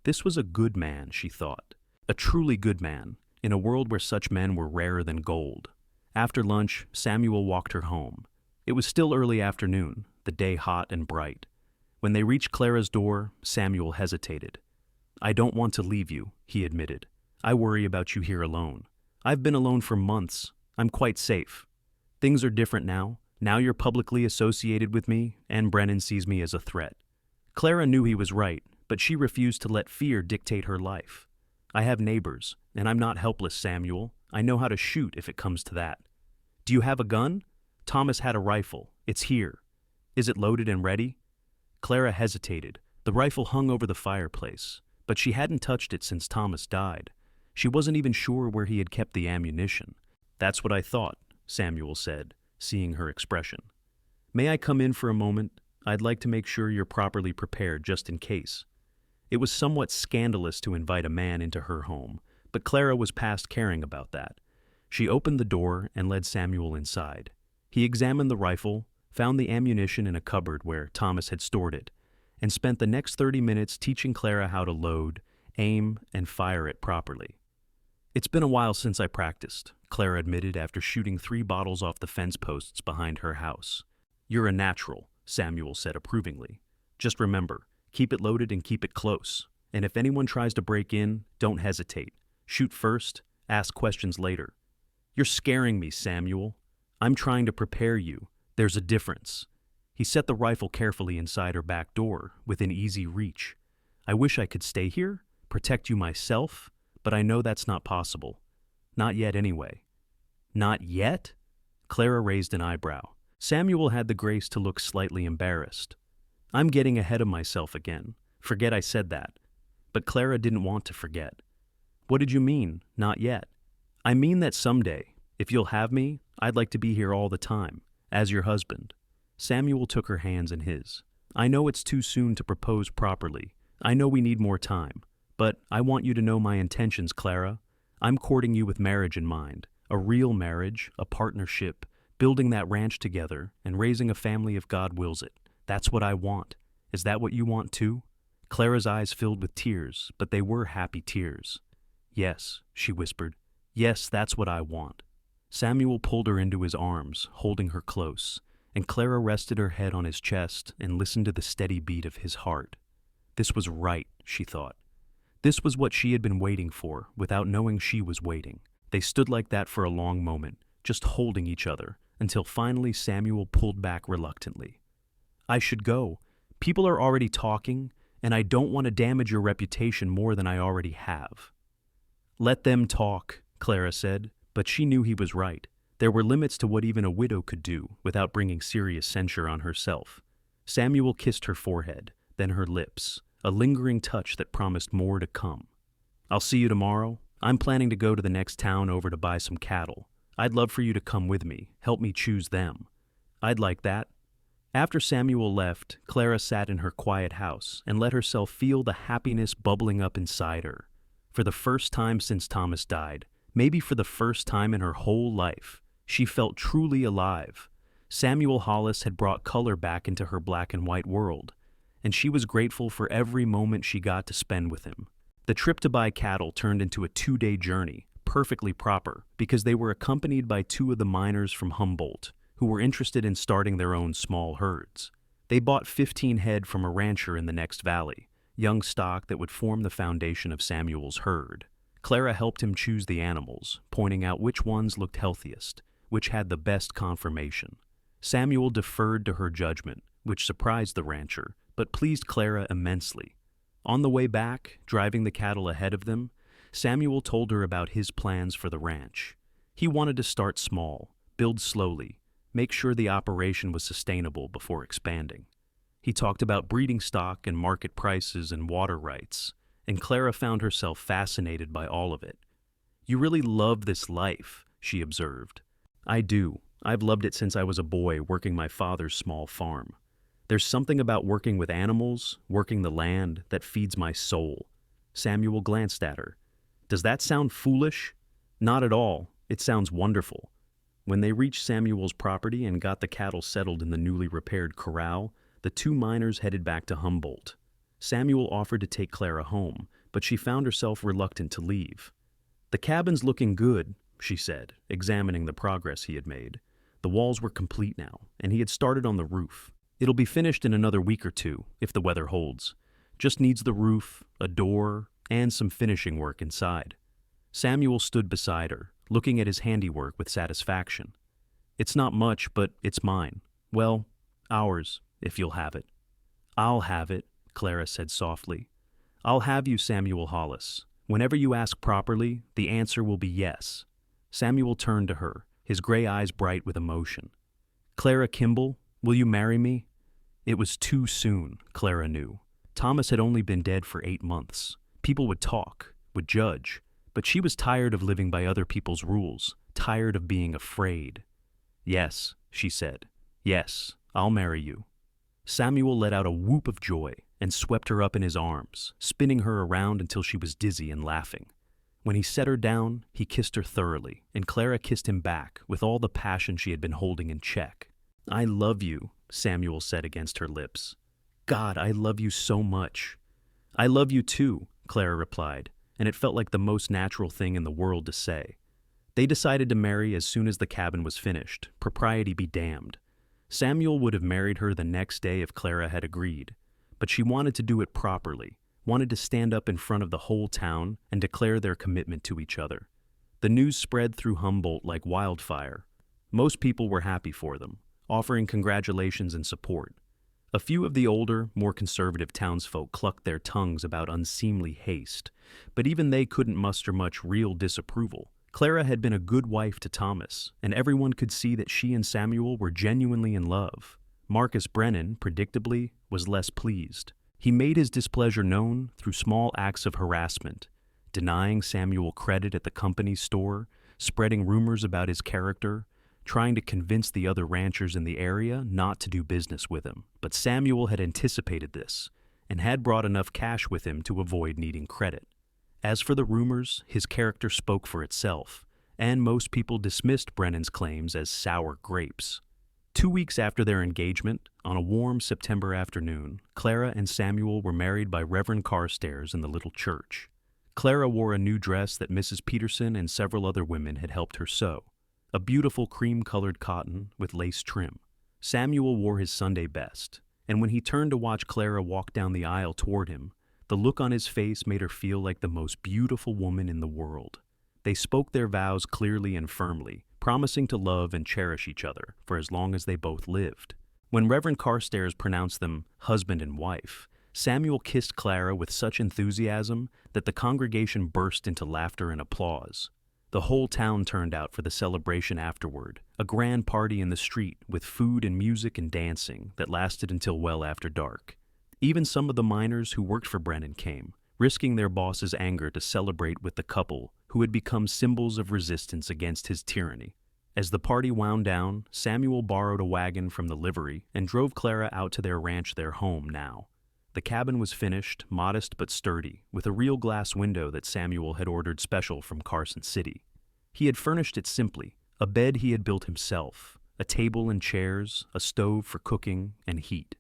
This was a good man, she thought, a truly good man, in a world where such men were rarer than gold. After lunch, Samuel walked her home. It was still early afternoon, the day hot and bright. When they reached Clara's door, Samuel hesitated. "I don't want to leave you," he admitted. "I worry about you here alone. I've been alone for months. I'm quite safe. Things are different now. Now you're publicly associated with me, and Brennan sees me as a threat." Clara knew he was right, but she refused to let fear dictate her life. "I have neighbors, and I'm not helpless, Samuel. I know how to shoot if it comes to that." "Do you have a gun?" "Thomas had a rifle. It's here." "Is it loaded and ready?" Clara hesitated, The rifle hung over the fireplace, but she hadn't touched it since Thomas died. She wasn't even sure where he had kept the ammunition. "That's what I thought," Samuel said, seeing her expression. "May I come in for a moment? I'd like to make sure you're properly prepared just in case." It was somewhat scandalous to invite a man into her home, but Clara was past caring about that. She opened the door and led Samuel inside. He examined the rifle, found the ammunition in a cupboard where Thomas had stored it, and spent the next 30 minutes teaching Clara how to load, aim, and fire it properly. "It's been a while since I practiced," Clara admitted after shooting 3 bottles off the fence posts behind her house. "You're a natural," Samuel said approvingly. "Just remember, keep it loaded and keep it close. And if anyone tries to break in, don't hesitate. Shoot first, ask questions later." "You're scaring me, Samuel. I'm trying to prepare you. There's a difference." He set the rifle carefully inside her back door, within easy reach. "I wish I could stay here, protect you myself, but I know that's not possible. Not yet, anyway." "Not yet?" Clara raised an eyebrow. Samuel had the grace to look slightly embarrassed. "I'm getting ahead of myself again. Forget I said that." But Clara didn't want to forget. "What did you mean, not yet?" "I mean that someday, if you'll have me, I'd like to be here all the time, as your husband." Samuel took her hands in his. "I know it's too soon to propose properly. I know we need more time. But I want you to know my intentions, Clara. I'm courting you with marriage in mind. A real marriage, a partnership, building that ranch together, and raising a family if God wills it. That's what I want. Is that what you want too?" Clara's eyes filled with tears, but they were happy tears. "Yes," she whispered. "Yes, that's what I want." Samuel pulled her into his arms, holding her close, and Clara rested her head on his chest and listened to the steady beat of his heart. This was right, she thought. This was what she had been waiting for, without knowing she was waiting. They stood like that for a long moment, just holding each other, until finally Samuel pulled back reluctantly. "I should go. People are already talking, and I don't want to damage your reputation more than I already have." "Let them talk," Clara said, but she knew he was right. There were limits to what even a widow could do without bringing serious censure on herself. Samuel kissed her forehead, then her lips, a lingering touch that promised more to come. "I'll see you tomorrow. I'm planning to go to the next town over to buy some cattle. I'd love for you to come with me, help me choose them." "I'd like that." After Samuel left, Clara sat in her quiet house and let herself feel the happiness bubbling up inside her. For the first time since Thomas died, maybe for the first time in her whole life, she felt truly alive. Samuel Hollis had brought color back into her black and white world, and she was grateful for every moment she got to spend with him. The trip to buy cattle turned into a 2-day journey, perfectly proper, because they were accompanied by 2 of the miners from Humboldt, who were interested in starting their own small herds. They bought 15 head from a rancher in the next valley, young stock that would form the foundation of Samuel's herd. Clara helped him choose the animals, pointing out which ones looked healthiest, which had the best conformation. Samuel deferred to her judgment, which surprised the rancher, but pleased Clara immensely. On the way back, driving the cattle ahead of them, Samuel told her about his plans for the ranch. He wanted to start small, build slowly, make sure the operation was sustainable before expanding. He talked about breeding stock and market prices and water rights, and Clara found herself fascinated by all of it. "You really love this life," she observed. "I do. I've loved it since I was a boy working my father's small farm. There's something about working with animals, working the land, that feeds my soul." Samuel glanced at her. "Does that sound foolish?" "Not at all. It sounds wonderful." When they reached Samuel's property and got the cattle settled in the newly repaired corral, the 2 miners headed back to Humboldt. Samuel offered to take Clara home, but she found herself reluctant to leave. "The cabin's looking good," she said, examining the progress he had made. The walls were complete now, and he had started on the roof. "It'll be finished in another week or 2, if the weather holds. Just needs the roof, a door, and some finishing work inside." Samuel stood beside her, looking at his handiwork with satisfaction. "It's not much, but it's mine. Well, ours, if you'll have it." "I'll have it," Clara said softly. "I'll have you, Samuel Hollis. Whenever you ask properly, the answer will be yes." Samuel turned to her, his gray eyes bright with emotion. "Clara Kimball, will you marry me?" It was too soon, Clara knew. Thomas had only been dead for 8 months. People would talk, would judge, but she was tired of living by other people's rules, tired of being afraid. "Yes," she said. "Yes, I'll marry you." Samuel let out a whoop of joy and swept her up in his arms, spinning her around until she was dizzy and laughing. When he set her down, he kissed her thoroughly, and Clara kissed him back with all the passion she had been holding in check. "I love you," Samuel said against her lips. "God, I love you so much." "I love you too," Clara replied, and it felt like the most natural thing in the world to say. They decided to marry as soon as the cabin was finished, propriety be damned. Samuel would have married her the next day if Clara had agreed, but she wanted to do it properly, wanted to stand up in front of the whole town and declare their commitment to each other. The news spread through Humboldt like wildfire. Most people were happy for them, offering congratulations and support. A few of the older, more conservative townsfolk clucked their tongues about unseemly haste, but even they couldn't muster much real disapproval. Clara had been a good wife to Thomas, and everyone could see that she and Samuel were genuinely in love. Marcus Brennan, predictably, was less pleased. He made his displeasure known through small acts of harassment, denying Samuel credit at the company's store, spreading rumors about his character, trying to convince the other ranchers in the area not to do business with him. But Samuel had anticipated this, and had brought enough cash with him to avoid needing credit. As for the rumors, his character spoke for itself, and most people dismissed Brennan's claims as sour grapes. 2 weeks after their engagement, on a warm September afternoon, Clara and Samuel were married by Reverend Carstairs in the little church. Clara wore a new dress that Mrs. Peterson and several other women had helped her sew, a beautiful cream-colored cotton with lace trim. Samuel wore his Sunday best, and when he turned to watch Clara walk down the aisle toward him, the look on his face made her feel like the most beautiful woman in the world. They spoke their vows clearly and firmly, promising to love and cherish each other for as long as they both lived. When Reverend Carstairs pronounced them husband and wife, Samuel kissed Clara with such enthusiasm that the congregation burst into laughter and applause. The whole town turned out for the celebration afterward, a grand party in the street with food and music and dancing that lasted until well after dark. Even some of the miners who worked for Brennan came, risking their boss's anger to celebrate with the couple who had become symbols of resistance against his tyranny. As the party wound down, Samuel borrowed a wagon from the livery and drove Clara out to their ranch, their home now. The cabin was finished, modest but sturdy, with a real glass window that Samuel had ordered special from Carson City. He had furnished it simply, a bed he had built himself, a table and chairs, a stove for cooking and heat.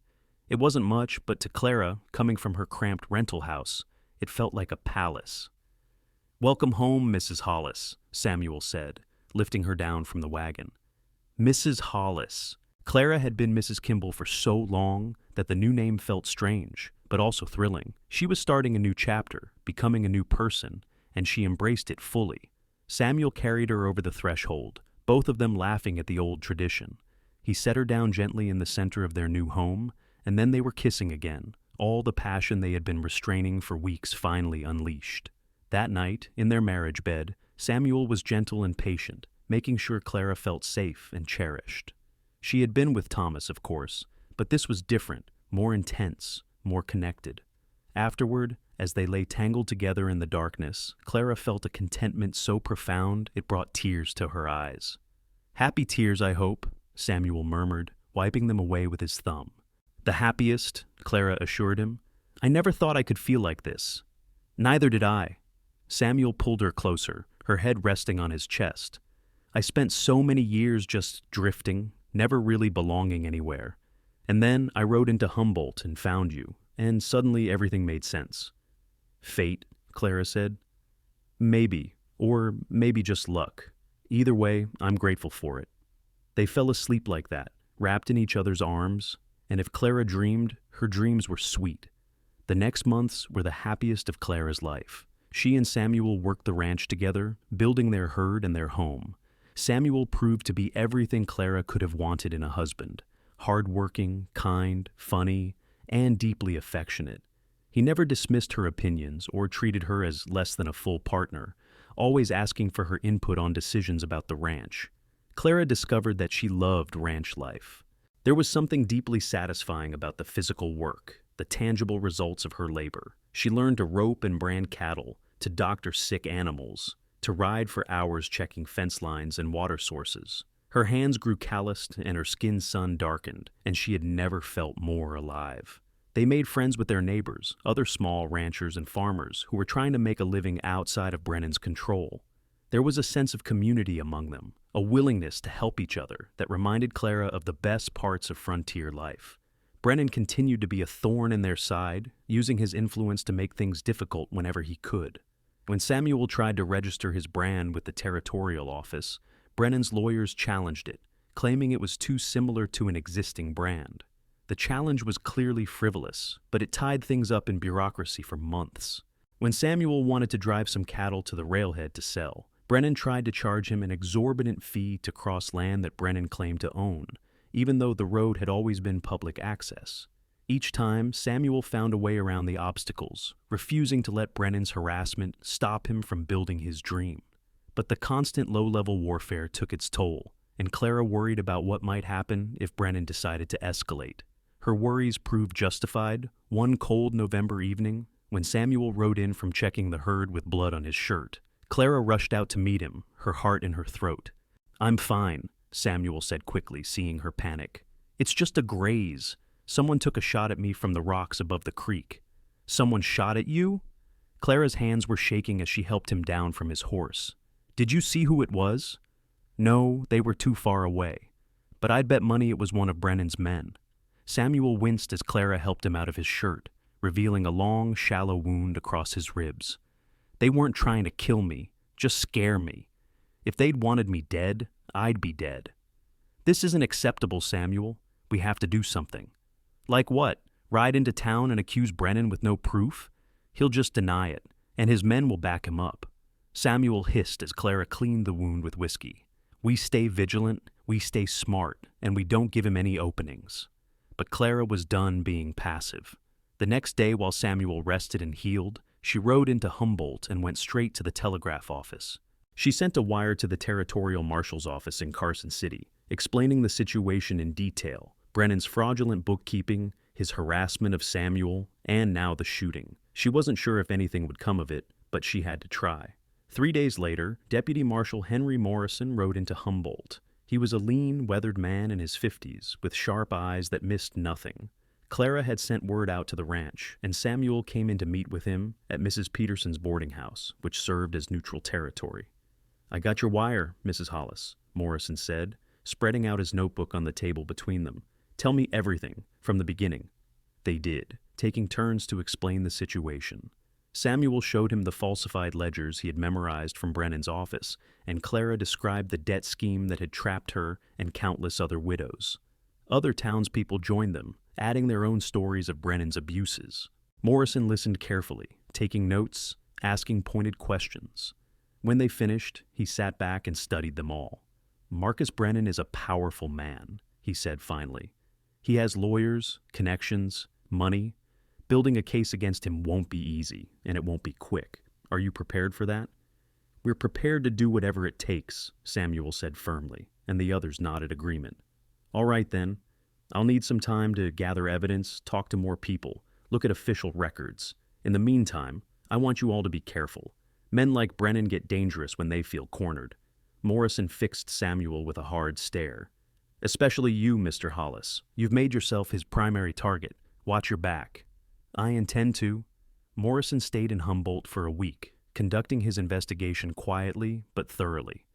It wasn't much, but to Clara, coming from her cramped rental house, it felt like a palace. "Welcome home, Mrs. Hollis," Samuel said, lifting her down from the wagon. Mrs. Hollis. Clara had been Mrs. Kimball for so long that the new name felt strange, but also thrilling. She was starting a new chapter, becoming a new person, and she embraced it fully. Samuel carried her over the threshold, both of them laughing at the old tradition. He set her down gently in the center of their new home, and then they were kissing again, all the passion they had been restraining for weeks finally unleashed. That night, in their marriage bed, Samuel was gentle and patient, making sure Clara felt safe and cherished. She had been with Thomas, of course, but this was different, more intense, more connected. Afterward, as they lay tangled together in the darkness, Clara felt a contentment so profound it brought tears to her eyes. "Happy tears, I hope," Samuel murmured, wiping them away with his thumb. "The happiest," Clara assured him. "I never thought I could feel like this." "Neither did I." Samuel pulled her closer, her head resting on his chest. "I spent so many years just drifting, never really belonging anywhere. And then I rode into Humboldt and found you, and suddenly everything made sense." "Fate," Clara said. "Maybe, or maybe just luck. Either way, I'm grateful for it." They fell asleep like that, wrapped in each other's arms, and if Clara dreamed, her dreams were sweet. The next months were the happiest of Clara's life. She and Samuel worked the ranch together, building their herd and their home. Samuel proved to be everything Clara could have wanted in a husband: hard-working, kind, funny, and deeply affectionate. He never dismissed her opinions or treated her as less than a full partner, always asking for her input on decisions about the ranch. Clara discovered that she loved ranch life. There was something deeply satisfying about the physical work, the tangible results of her labor. She learned to rope and brand cattle, to doctor sick animals, to ride for hours checking fence lines and water sources. Her hands grew calloused and her skin sun darkened, and she had never felt more alive. They made friends with their neighbors, other small ranchers and farmers who were trying to make a living outside of Brennan's control. There was a sense of community among them, a willingness to help each other that reminded Clara of the best parts of frontier life. Brennan continued to be a thorn in their side, using his influence to make things difficult whenever he could. When Samuel tried to register his brand with the territorial office, Brennan's lawyers challenged it, claiming it was too similar to an existing brand. The challenge was clearly frivolous, but it tied things up in bureaucracy for months. When Samuel wanted to drive some cattle to the railhead to sell, Brennan tried to charge him an exorbitant fee to cross land that Brennan claimed to own, even though the road had always been public access. Each time, Samuel found a way around the obstacles, refusing to let Brennan's harassment stop him from building his dream. But the constant low-level warfare took its toll, and Clara worried about what might happen if Brennan decided to escalate. Her worries proved justified one cold November evening when Samuel rode in from checking the herd with blood on his shirt. Clara rushed out to meet him, her heart in her throat. "I'm fine," Samuel said quickly, seeing her panic. "It's just a graze. Someone took a shot at me from the rocks above the creek." "Someone shot at you?" Clara's hands were shaking as she helped him down from his horse. "Did you see who it was?" "No, they were too far away. But I'd bet money it was one of Brennan's men." Samuel winced as Clara helped him out of his shirt, revealing a long, shallow wound across his ribs. "They weren't trying to kill me, just scare me. If they'd wanted me dead, I'd be dead." "This isn't acceptable, Samuel. We have to do something." "Like what? Ride into town and accuse Brennan with no proof? He'll just deny it, and his men will back him up." Samuel hissed as Clara cleaned the wound with whiskey. "We stay vigilant, we stay smart, and we don't give him any openings." But Clara was done being passive. The next day, while Samuel rested and healed, she rode into Humboldt and went straight to the telegraph office. She sent a wire to the territorial marshal's office in Carson City, explaining the situation in detail: Brennan's fraudulent bookkeeping, his harassment of Samuel, and now the shooting. She wasn't sure if anything would come of it, but she had to try. 3 days later, Deputy Marshal Henry Morrison rode into Humboldt. He was a lean, weathered man in his 50s, with sharp eyes that missed nothing. Clara had sent word out to the ranch, and Samuel came in to meet with him at Mrs. Peterson's boarding house, which served as neutral territory. "I got your wire, Mrs. Hollis," Morrison said, spreading out his notebook on the table between them. "Tell me everything, from the beginning." They did, taking turns to explain the situation. Samuel showed him the falsified ledgers he had memorized from Brennan's office, and Clara described the debt scheme that had trapped her and countless other widows. Other townspeople joined them, adding their own stories of Brennan's abuses. Morrison listened carefully, taking notes, asking pointed questions. When they finished, he sat back and studied them all. "Marcus Brennan is a powerful man," he said finally. "He has lawyers, connections, money. Building a case against him won't be easy, and it won't be quick. Are you prepared for that?" "We're prepared to do whatever it takes," Samuel said firmly, and the others nodded agreement. "All right then. I'll need some time to gather evidence, talk to more people, look at official records. In the meantime, I want you all to be careful. Men like Brennan get dangerous when they feel cornered." Morrison fixed Samuel with a hard stare. "Especially you, Mr. Hollis. You've made yourself his primary target. Watch your back." "I intend to." Morrison stayed in Humboldt for a week, conducting his investigation quietly but thoroughly.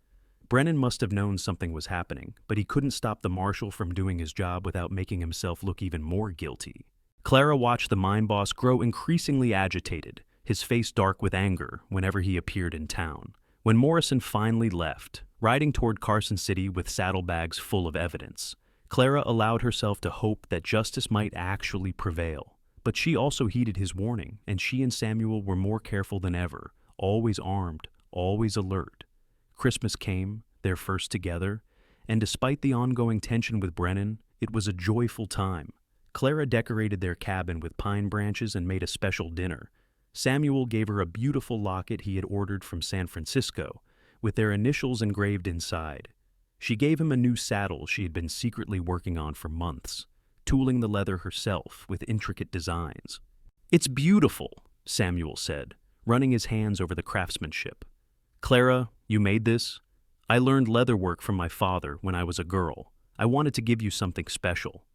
Brennan must have known something was happening, but he couldn't stop the marshal from doing his job without making himself look even more guilty. Clara watched the mine boss grow increasingly agitated, his face dark with anger whenever he appeared in town. When Morrison finally left, riding toward Carson City with saddlebags full of evidence, Clara allowed herself to hope that justice might actually prevail. But she also heeded his warning, and she and Samuel were more careful than ever, always armed, always alert. Christmas came, their first together, and despite the ongoing tension with Brennan, it was a joyful time. Clara decorated their cabin with pine branches and made a special dinner. Samuel gave her a beautiful locket he had ordered from San Francisco, with their initials engraved inside. She gave him a new saddle she had been secretly working on for months. tooling the leather herself with intricate designs. "It's beautiful," Samuel said, running his hands over the craftsmanship. "Clara, you made this? I learned leatherwork from my father when I was a girl. I wanted to give you something special.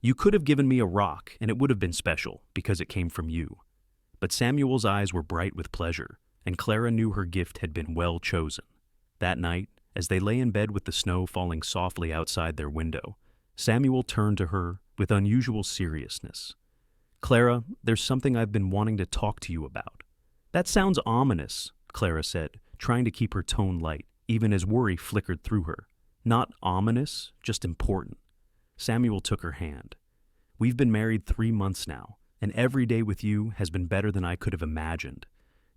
You could have given me a rock, and it would have been special because it came from you." But Samuel's eyes were bright with pleasure, and Clara knew her gift had been well chosen. That night, as they lay in bed with the snow falling softly outside their window, Samuel turned to her with unusual seriousness. "Clara, there's something I've been wanting to talk to you about." "That sounds ominous," Clara said, trying to keep her tone light, even as worry flickered through her. "Not ominous, just important." Samuel took her hand. "We've been married 3 months now, and every day with you has been better than I could have imagined.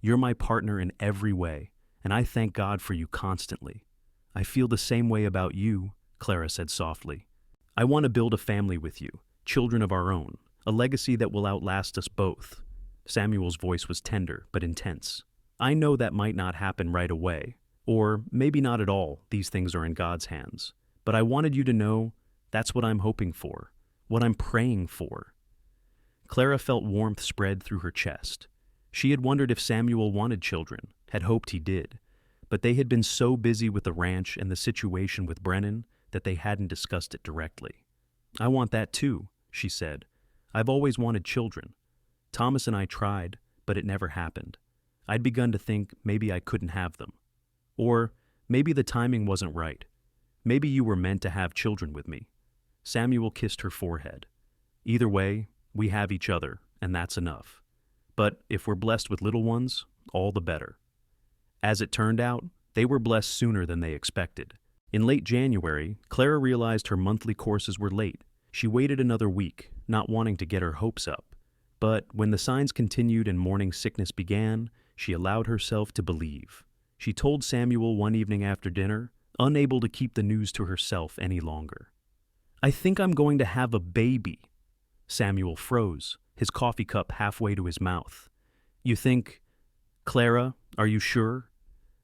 You're my partner in every way, and I thank God for you constantly." "I feel the same way about you," Clara said softly. "I want to build a family with you, children of our own, a legacy that will outlast us both." Samuel's voice was tender but intense. "I know that might not happen right away, or maybe not at all. These things are in God's hands. But I wanted you to know that's what I'm hoping for, what I'm praying for." Clara felt warmth spread through her chest. She had wondered if Samuel wanted children, had hoped he did, but they had been so busy with the ranch and the situation with Brennan that they hadn't discussed it directly. "I want that too," she said. "I've always wanted children. Thomas and I tried, but it never happened. I'd begun to think maybe I couldn't have them. Or maybe the timing wasn't right. Maybe you were meant to have children with me." Samuel kissed her forehead. "Either way, we have each other, and that's enough. But if we're blessed with little ones, all the better." As it turned out, they were blessed sooner than they expected. In late January, Clara realized her monthly courses were late. She waited another week, not wanting to get her hopes up. But when the signs continued and morning sickness began, she allowed herself to believe. She told Samuel one evening after dinner, unable to keep the news to herself any longer. "I think I'm going to have a baby." Samuel froze, his coffee cup halfway to his mouth. "You think, Clara, are you sure?"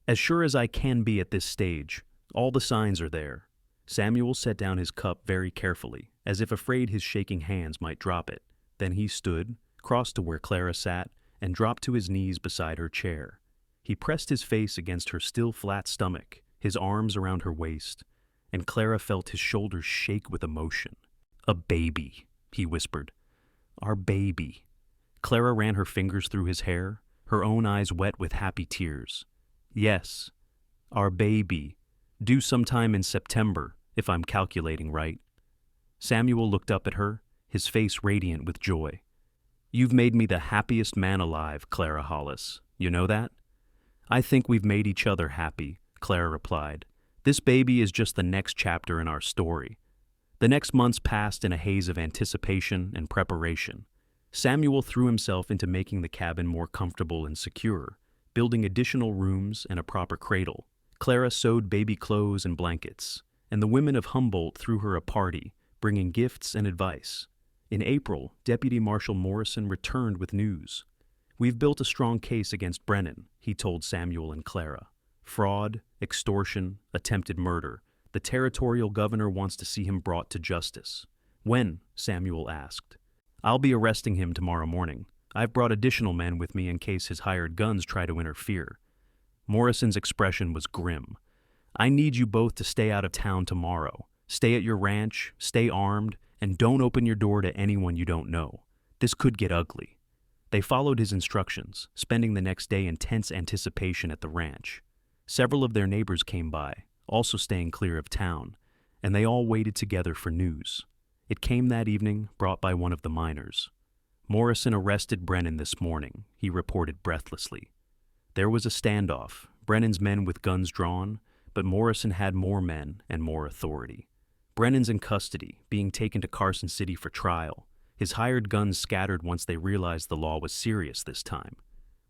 "As sure as I can be at this stage. All the signs are there." Samuel set down his cup very carefully, as if afraid his shaking hands might drop it. Then he stood, crossed to where Clara sat, and dropped to his knees beside her chair. He pressed his face against her still flat stomach, his arms around her waist, and Clara felt his shoulders shake with emotion. "A baby," he whispered. "Our baby." Clara ran her fingers through his hair, her own eyes wet with happy tears. "Yes, our baby, due sometime in September, if I'm calculating right." Samuel looked up at her, his face radiant with joy. "You've made me the happiest man alive, Clara Hollis. You know that?" "I think we've made each other happy," Clara replied. "This baby is just the next chapter in our story." The next months passed in a haze of anticipation and preparation. Samuel threw himself into making the cabin more comfortable and secure, building additional rooms and a proper cradle. Clara sewed baby clothes and blankets, and the women of Humboldt threw her a party, bringing gifts and advice. In April, Deputy Marshal Morrison returned with news. "We've built a strong case against Brennan," he told Samuel and Clara. "Fraud, extortion, attempted murder. The territorial governor wants to see him brought to justice." "When?" Samuel asked. "I'll be arresting him tomorrow morning. I've brought additional men with me in case his hired guns try to interfere." Morrison's expression was grim. "I need you both to stay out of town tomorrow. Stay at your ranch, stay armed, and don't open your door to anyone you don't know. This could get ugly." They followed his instructions, spending the next day in tense anticipation at the ranch. Several of their neighbors came by, also staying clear of town, and they all waited together for news. It came that evening, brought by one of the miners. "Morrison arrested Brennan this morning," he reported breathlessly. There was a standoff, Brennan's men with guns drawn, but Morrison had more men and more authority. Brennan's in custody, being taken to Carson City for trial. His hired guns scattered once they realized the law was serious this time.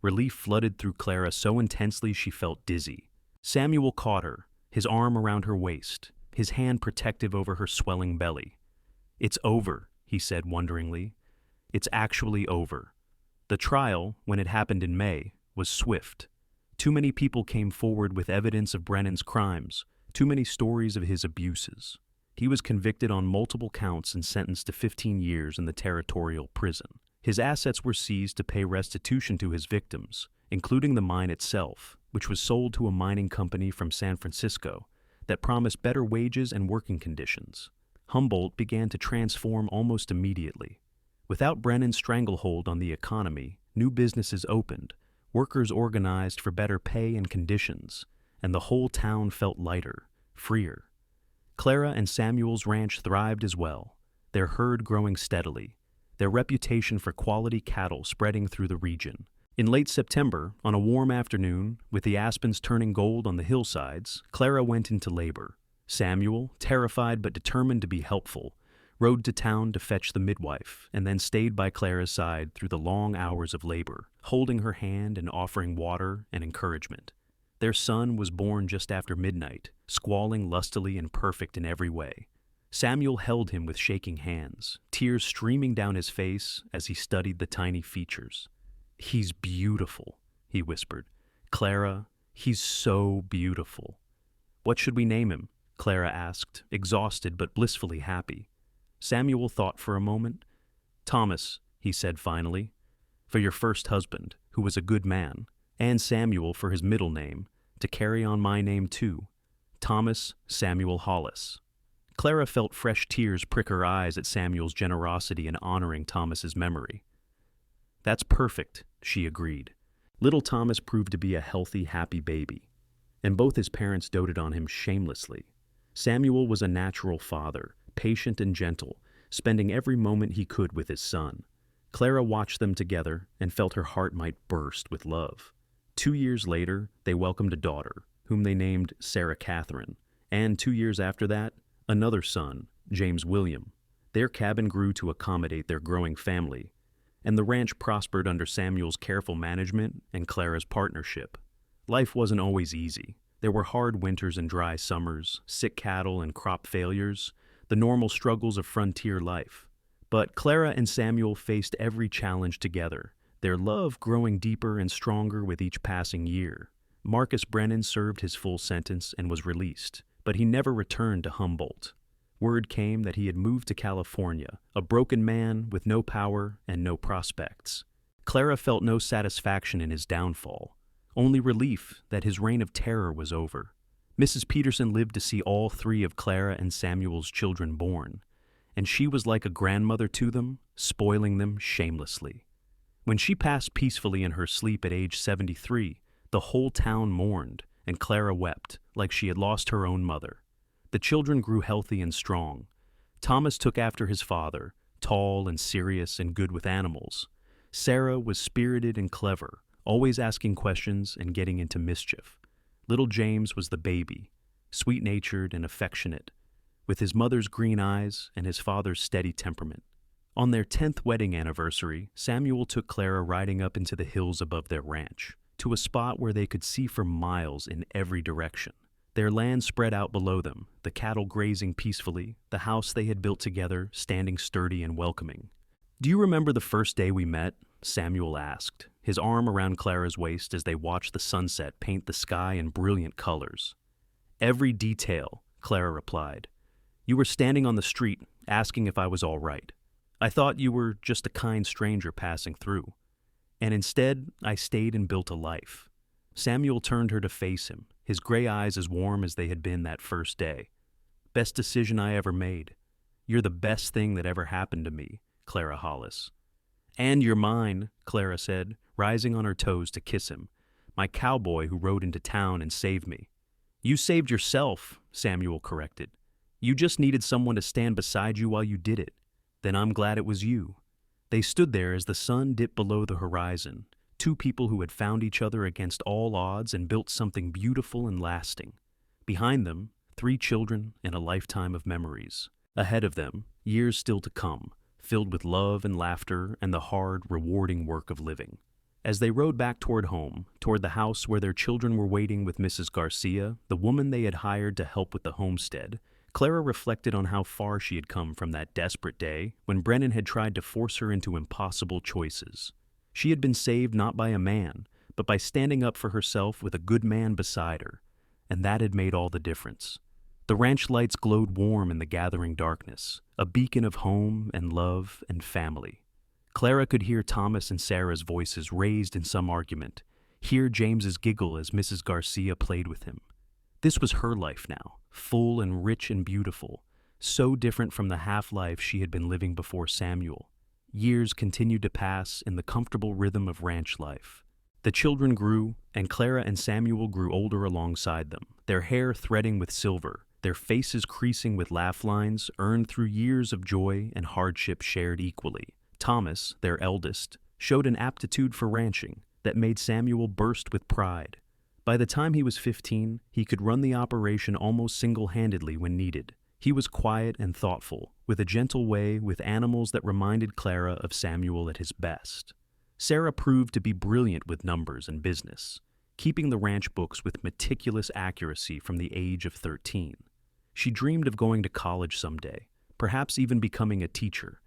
Relief flooded through Clara so intensely she felt dizzy. Samuel caught her, his arm around her waist, his hand protective over her swelling belly. "It's over," he said wonderingly. "It's actually over." The trial, when it happened in May, was swift. Too many people came forward with evidence of Brennan's crimes, too many stories of his abuses. He was convicted on multiple counts and sentenced to 15 years in the territorial prison. His assets were seized to pay restitution to his victims, including the mine itself, which was sold to a mining company from San Francisco that promised better wages and working conditions. Humboldt began to transform almost immediately. Without Brennan's stranglehold on the economy, new businesses opened, workers organized for better pay and conditions, and the whole town felt lighter, freer. Clara and Samuel's ranch thrived as well, their herd growing steadily, their reputation for quality cattle spreading through the region. In late September, on a warm afternoon, with the aspens turning gold on the hillsides, Clara went into labor. Samuel, terrified but determined to be helpful, rode to town to fetch the midwife, and then stayed by Clara's side through the long hours of labor, holding her hand and offering water and encouragement. Their son was born just after midnight, squalling lustily and perfect in every way. Samuel held him with shaking hands, tears streaming down his face as he studied the tiny features. "He's beautiful," he whispered. "Clara, he's so beautiful." "What should we name him?" Clara asked, exhausted but blissfully happy. Samuel thought for a moment. "Thomas," he said finally, "for your first husband, who was a good man, and Samuel for his middle name, to carry on my name too. Thomas Samuel Hollis." Clara felt fresh tears prick her eyes at Samuel's generosity in honoring Thomas's memory. "That's perfect," she agreed. Little Thomas proved to be a healthy, happy baby, and both his parents doted on him shamelessly. Samuel was a natural father, patient and gentle, spending every moment he could with his son. Clara watched them together and felt her heart might burst with love. 2 years later, they welcomed a daughter, whom they named Sarah Catherine, and 2 years after that, another son, James William. Their cabin grew to accommodate their growing family, and the ranch prospered under Samuel's careful management and Clara's partnership. Life wasn't always easy. There were hard winters and dry summers, sick cattle and crop failures, the normal struggles of frontier life. But Clara and Samuel faced every challenge together, their love growing deeper and stronger with each passing year. Marcus Brennan served his full sentence and was released, but he never returned to Humboldt. Word came that he had moved to California, a broken man with no power and no prospects. Clara felt no satisfaction in his downfall, only relief that his reign of terror was over. Mrs. Peterson lived to see all 3 of Clara and Samuel's children born, and she was like a grandmother to them, spoiling them shamelessly. When she passed peacefully in her sleep at age 73, the whole town mourned, and Clara wept, like she had lost her own mother. The children grew healthy and strong. Thomas took after his father, tall and serious and good with animals. Sarah was spirited and clever, always asking questions and getting into mischief. Little James was the baby, sweet-natured and affectionate, with his mother's green eyes and his father's steady temperament. On their 10th wedding anniversary, Samuel took Clara riding up into the hills above their ranch, to a spot where they could see for miles in every direction. Their land spread out below them, the cattle grazing peacefully, the house they had built together standing sturdy and welcoming. "Do you remember the first day we met?" Samuel asked, his arm around Clara's waist as they watched the sunset paint the sky in brilliant colors. "Every detail," Clara replied. "You were standing on the street, asking if I was all right. I thought you were just a kind stranger passing through. And instead, I stayed and built a life." Samuel turned her to face him, his gray eyes as warm as they had been that first day. "Best decision I ever made. You're the best thing that ever happened to me, Clara Hollis." "And you're mine," Clara said, rising on her toes to kiss him. "My cowboy who rode into town and saved me." "You saved yourself," Samuel corrected. "You just needed someone to stand beside you while you did it. Then I'm glad it was you." They stood there as the sun dipped below the horizon, 2 people who had found each other against all odds and built something beautiful and lasting. Behind them, 3 children and a lifetime of memories. Ahead of them, years still to come, filled with love and laughter and the hard, rewarding work of living. As they rode back toward home, toward the house where their children were waiting with Mrs. Garcia, the woman they had hired to help with the homestead, Clara reflected on how far she had come from that desperate day when Brennan had tried to force her into impossible choices. She had been saved not by a man, but by standing up for herself with a good man beside her, and that had made all the difference. The ranch lights glowed warm in the gathering darkness, a beacon of home and love and family. Clara could hear Thomas and Sarah's voices raised in some argument, hear James's giggle as Mrs. Garcia played with him. This was her life now, full and rich and beautiful, so different from the half-life she had been living before Samuel. Years continued to pass in the comfortable rhythm of ranch life. The children grew, and Clara and Samuel grew older alongside them, their hair threading with silver, their faces creasing with laugh lines earned through years of joy and hardship shared equally. Thomas, their eldest, showed an aptitude for ranching that made Samuel burst with pride. By the time he was 15, he could run the operation almost single-handedly when needed. He was quiet and thoughtful, with a gentle way with animals that reminded Clara of Samuel at his best. Sarah proved to be brilliant with numbers and business, keeping the ranch books with meticulous accuracy from the age of 13. She dreamed of going to college someday, perhaps even becoming a teacher,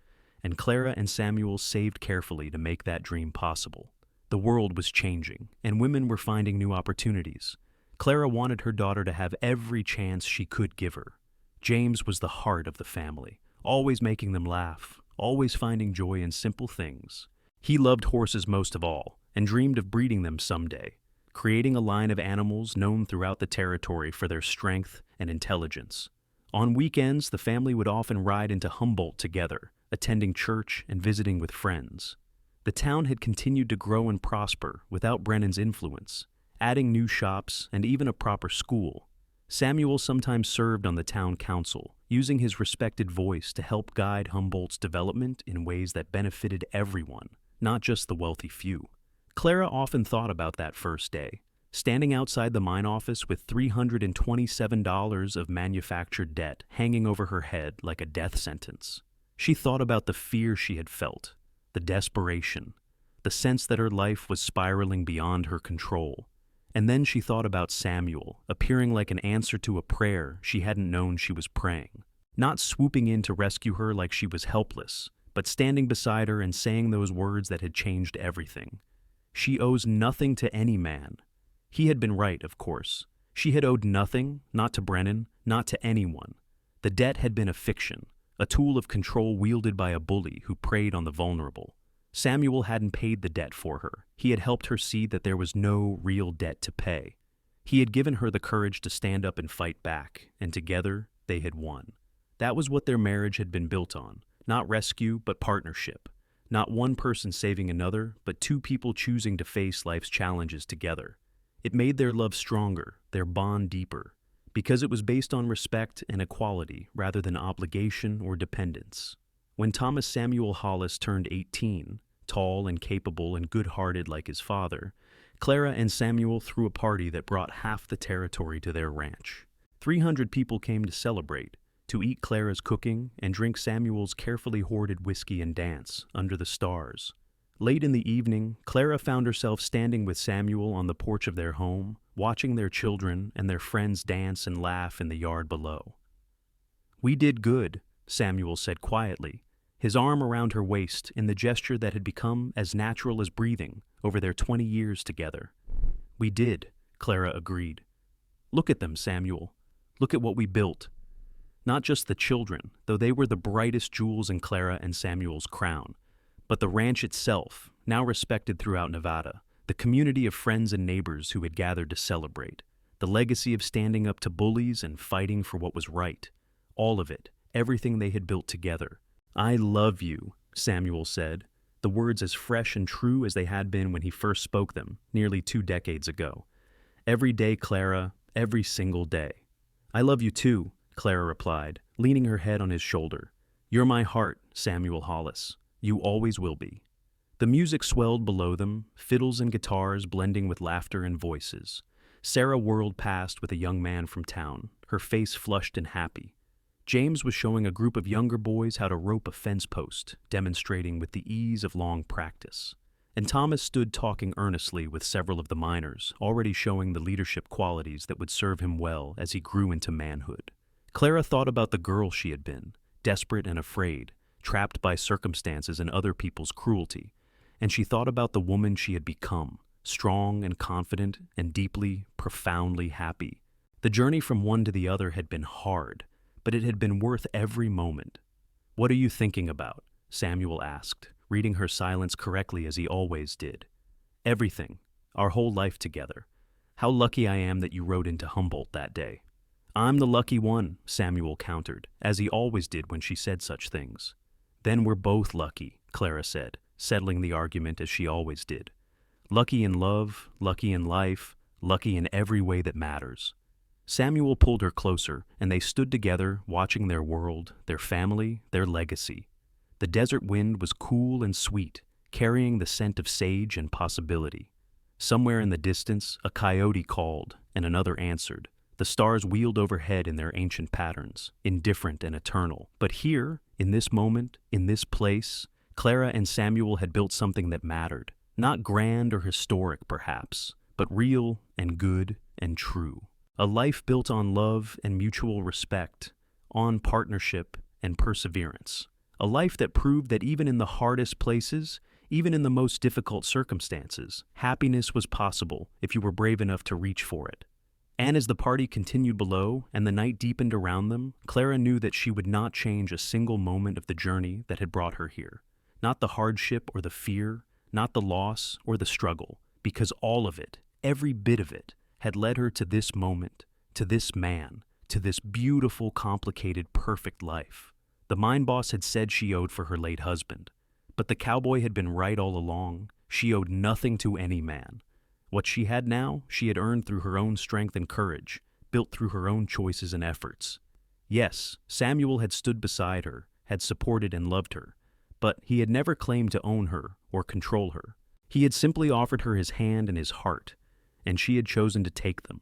and Clara and Samuel saved carefully to make that dream possible. The world was changing, and women were finding new opportunities. Clara wanted her daughter to have every chance she could give her. James was the heart of the family, always making them laugh, always finding joy in simple things. He loved horses most of all, and dreamed of breeding them someday, creating a line of animals known throughout the territory for their strength and intelligence. On weekends, the family would often ride into Humboldt together, attending church and visiting with friends. The town had continued to grow and prosper without Brennan's influence, adding new shops and even a proper school. Samuel sometimes served on the town council, using his respected voice to help guide Humboldt's development in ways that benefited everyone, not just the wealthy few. Clara often thought about that first day, standing outside the mine office with $327 of manufactured debt hanging over her head like a death sentence. She thought about the fear she had felt, the desperation, the sense that her life was spiraling beyond her control. And then she thought about Samuel, appearing like an answer to a prayer she hadn't known she was praying. Not swooping in to rescue her like she was helpless, but standing beside her and saying those words that had changed everything. She owes nothing to any man. He had been right, of course. She had owed nothing, not to Brennan, not to anyone. The debt had been a fiction, a tool of control wielded by a bully who preyed on the vulnerable. Samuel hadn't paid the debt for her. He had helped her see that there was no real debt to pay. He had given her the courage to stand up and fight back, and together they had won. That was what their marriage had been built on, not rescue but partnership. Not one person saving another, but two people choosing to face life's challenges together. It made their love stronger, their bond deeper, because it was based on respect and equality rather than obligation or dependence. When Thomas Samuel Hollis turned 18, tall and capable and good-hearted like his father, Clara and Samuel threw a party that brought half the territory to their ranch. 300 people came to celebrate, to eat Clara's cooking and drink Samuel's carefully hoarded whiskey and dance under the stars. Late in the evening, Clara found herself standing with Samuel on the porch of their home, watching their children and their friends dance and laugh in the yard below. "We did good," Samuel said quietly, his arm around her waist in the gesture that had become as natural as breathing over their 20 years together. "We did," Clara agreed. "Look at them, Samuel. Look at what we built." Not just the children, though they were the brightest jewels in Clara and Samuel's crown, but the ranch itself, now respected throughout Nevada, the community of friends and neighbors who had gathered to celebrate, the legacy of standing up to bullies and fighting for what was right. All of it, everything they had built together. "I love you," Samuel said, the words as fresh and true as they had been when he first spoke them, nearly 2 decades ago. "Every day, Clara, every single day." "I love you too," Clara replied, leaning her head on his shoulder. "You're my heart, Samuel Hollis. You always will be." The music swelled below them, fiddles and guitars blending with laughter and voices. Sarah whirled past with a young man from town, her face flushed and happy. James was showing a group of younger boys how to rope a fence post, demonstrating with the ease of long practice. And Thomas stood talking earnestly with several of the miners, already showing the leadership qualities that would serve him well as he grew into manhood. Clara thought about the girl she had been, desperate and afraid, trapped by circumstances and other people's cruelty, and she thought about the woman she had become, strong and confident and deeply, profoundly happy. The journey from one to the other had been hard, but it had been worth every moment. "What are you thinking about?" Samuel asked, reading her silence correctly as he always did. "Everything. Our whole life together. How lucky I am that you rode into Humboldt that day." "I'm the lucky one," Samuel countered, as he always did when she said such things. "Then we're both lucky," Clara said, settling the argument as she always did. "Lucky in love, lucky in life, lucky in every way that matters." Samuel pulled her closer, and they stood together, watching their world, their family, their legacy. The desert wind was cool and sweet, carrying the scent of sage and possibility. Somewhere in the distance, a coyote called, and another answered. The stars wheeled overhead in their ancient patterns, indifferent and eternal. But here, in this moment, in this place, Clara and Samuel had built something that mattered. Not grand or historic, perhaps, but real and good and true. A life built on love and mutual respect, on partnership and perseverance. A life that proved that even in the hardest places, even in the most difficult circumstances, happiness was possible if you were brave enough to reach for it. And as the party continued below and the night deepened around them, Clara knew that she would not change a single moment of the journey that had brought her here. Not the hardship or the fear, not the loss or the struggle, because all of it, every bit of it, had led her to this moment, to this man, to this beautiful, complicated, perfect life. The mine boss had said she owed for her late husband, but the cowboy had been right all along. She owed nothing to any man. What she had now, she had earned through her own strength and courage, built through her own choices and efforts. Yes, Samuel had stood beside her, had supported and loved her, but he had never claimed to own her or control her. He had simply offered her his hand and his heart, and she had chosen to take them.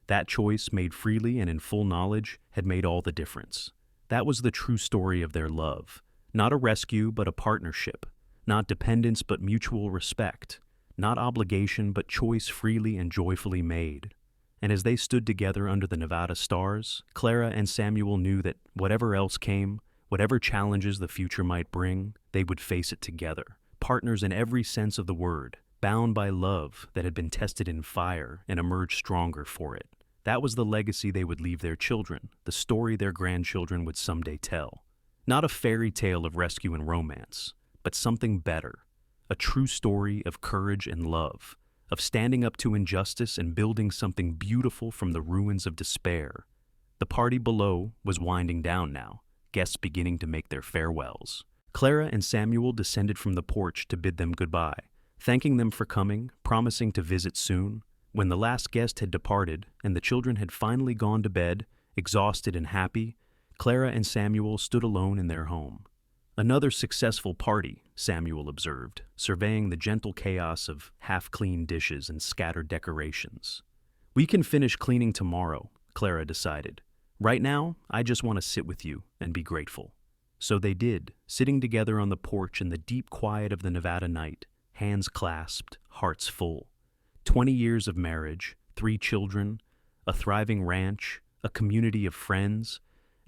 That choice, made freely and in full knowledge, had made all the difference. That was the true story of their love. Not a rescue, but a partnership. Not dependence, but mutual respect. Not obligation, but choice freely and joyfully made. And as they stood together under the Nevada stars, Clara and Samuel knew that whatever else came, whatever challenges the future might bring, they would face it together. Partners in every sense of the word, bound by love that had been tested in fire and emerged stronger for it. That was the legacy they would leave their children, the story their grandchildren would someday tell. Not a fairy tale of rescue and romance, but something better. A true story of courage and love, of standing up to injustice and building something beautiful from the ruins of despair. The party below was winding down now, guests beginning to make their farewells. Clara and Samuel descended from the porch to bid them goodbye, thanking them for coming, promising to visit soon. When the last guest had departed and the children had finally gone to bed, exhausted and happy, Clara and Samuel stood alone in their home. "Another successful party," Samuel observed, surveying the gentle chaos of half-clean dishes and scattered decorations. "We can finish cleaning tomorrow," Clara decided. "Right now, I just want to sit with you and be grateful." So they did, sitting together on the porch in the deep quiet of the Nevada night, hands clasped, hearts full. 20 years of marriage, 3 children, a thriving ranch, a community of friends,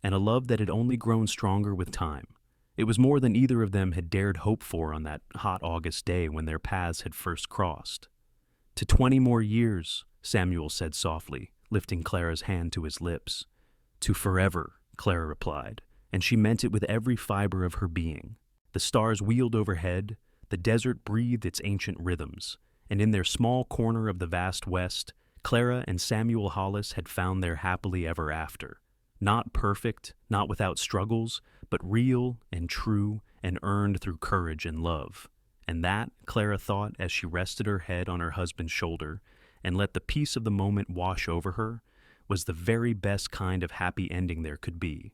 and a love that had only grown stronger with time. It was more than either of them had dared hope for on that hot August day when their paths had first crossed. "To 20 more years," Samuel said softly, lifting Clara's hand to his lips. "To forever," Clara replied, and she meant it with every fiber of her being. The stars wheeled overhead, the desert breathed its ancient rhythms, and in their small corner of the vast West, Clara and Samuel Hollis had found their happily ever after. Not perfect, not without struggles, but real and true and earned through courage and love. And that, Clara thought as she rested her head on her husband's shoulder and let the peace of the moment wash over her, was the very best kind of happy ending there could be.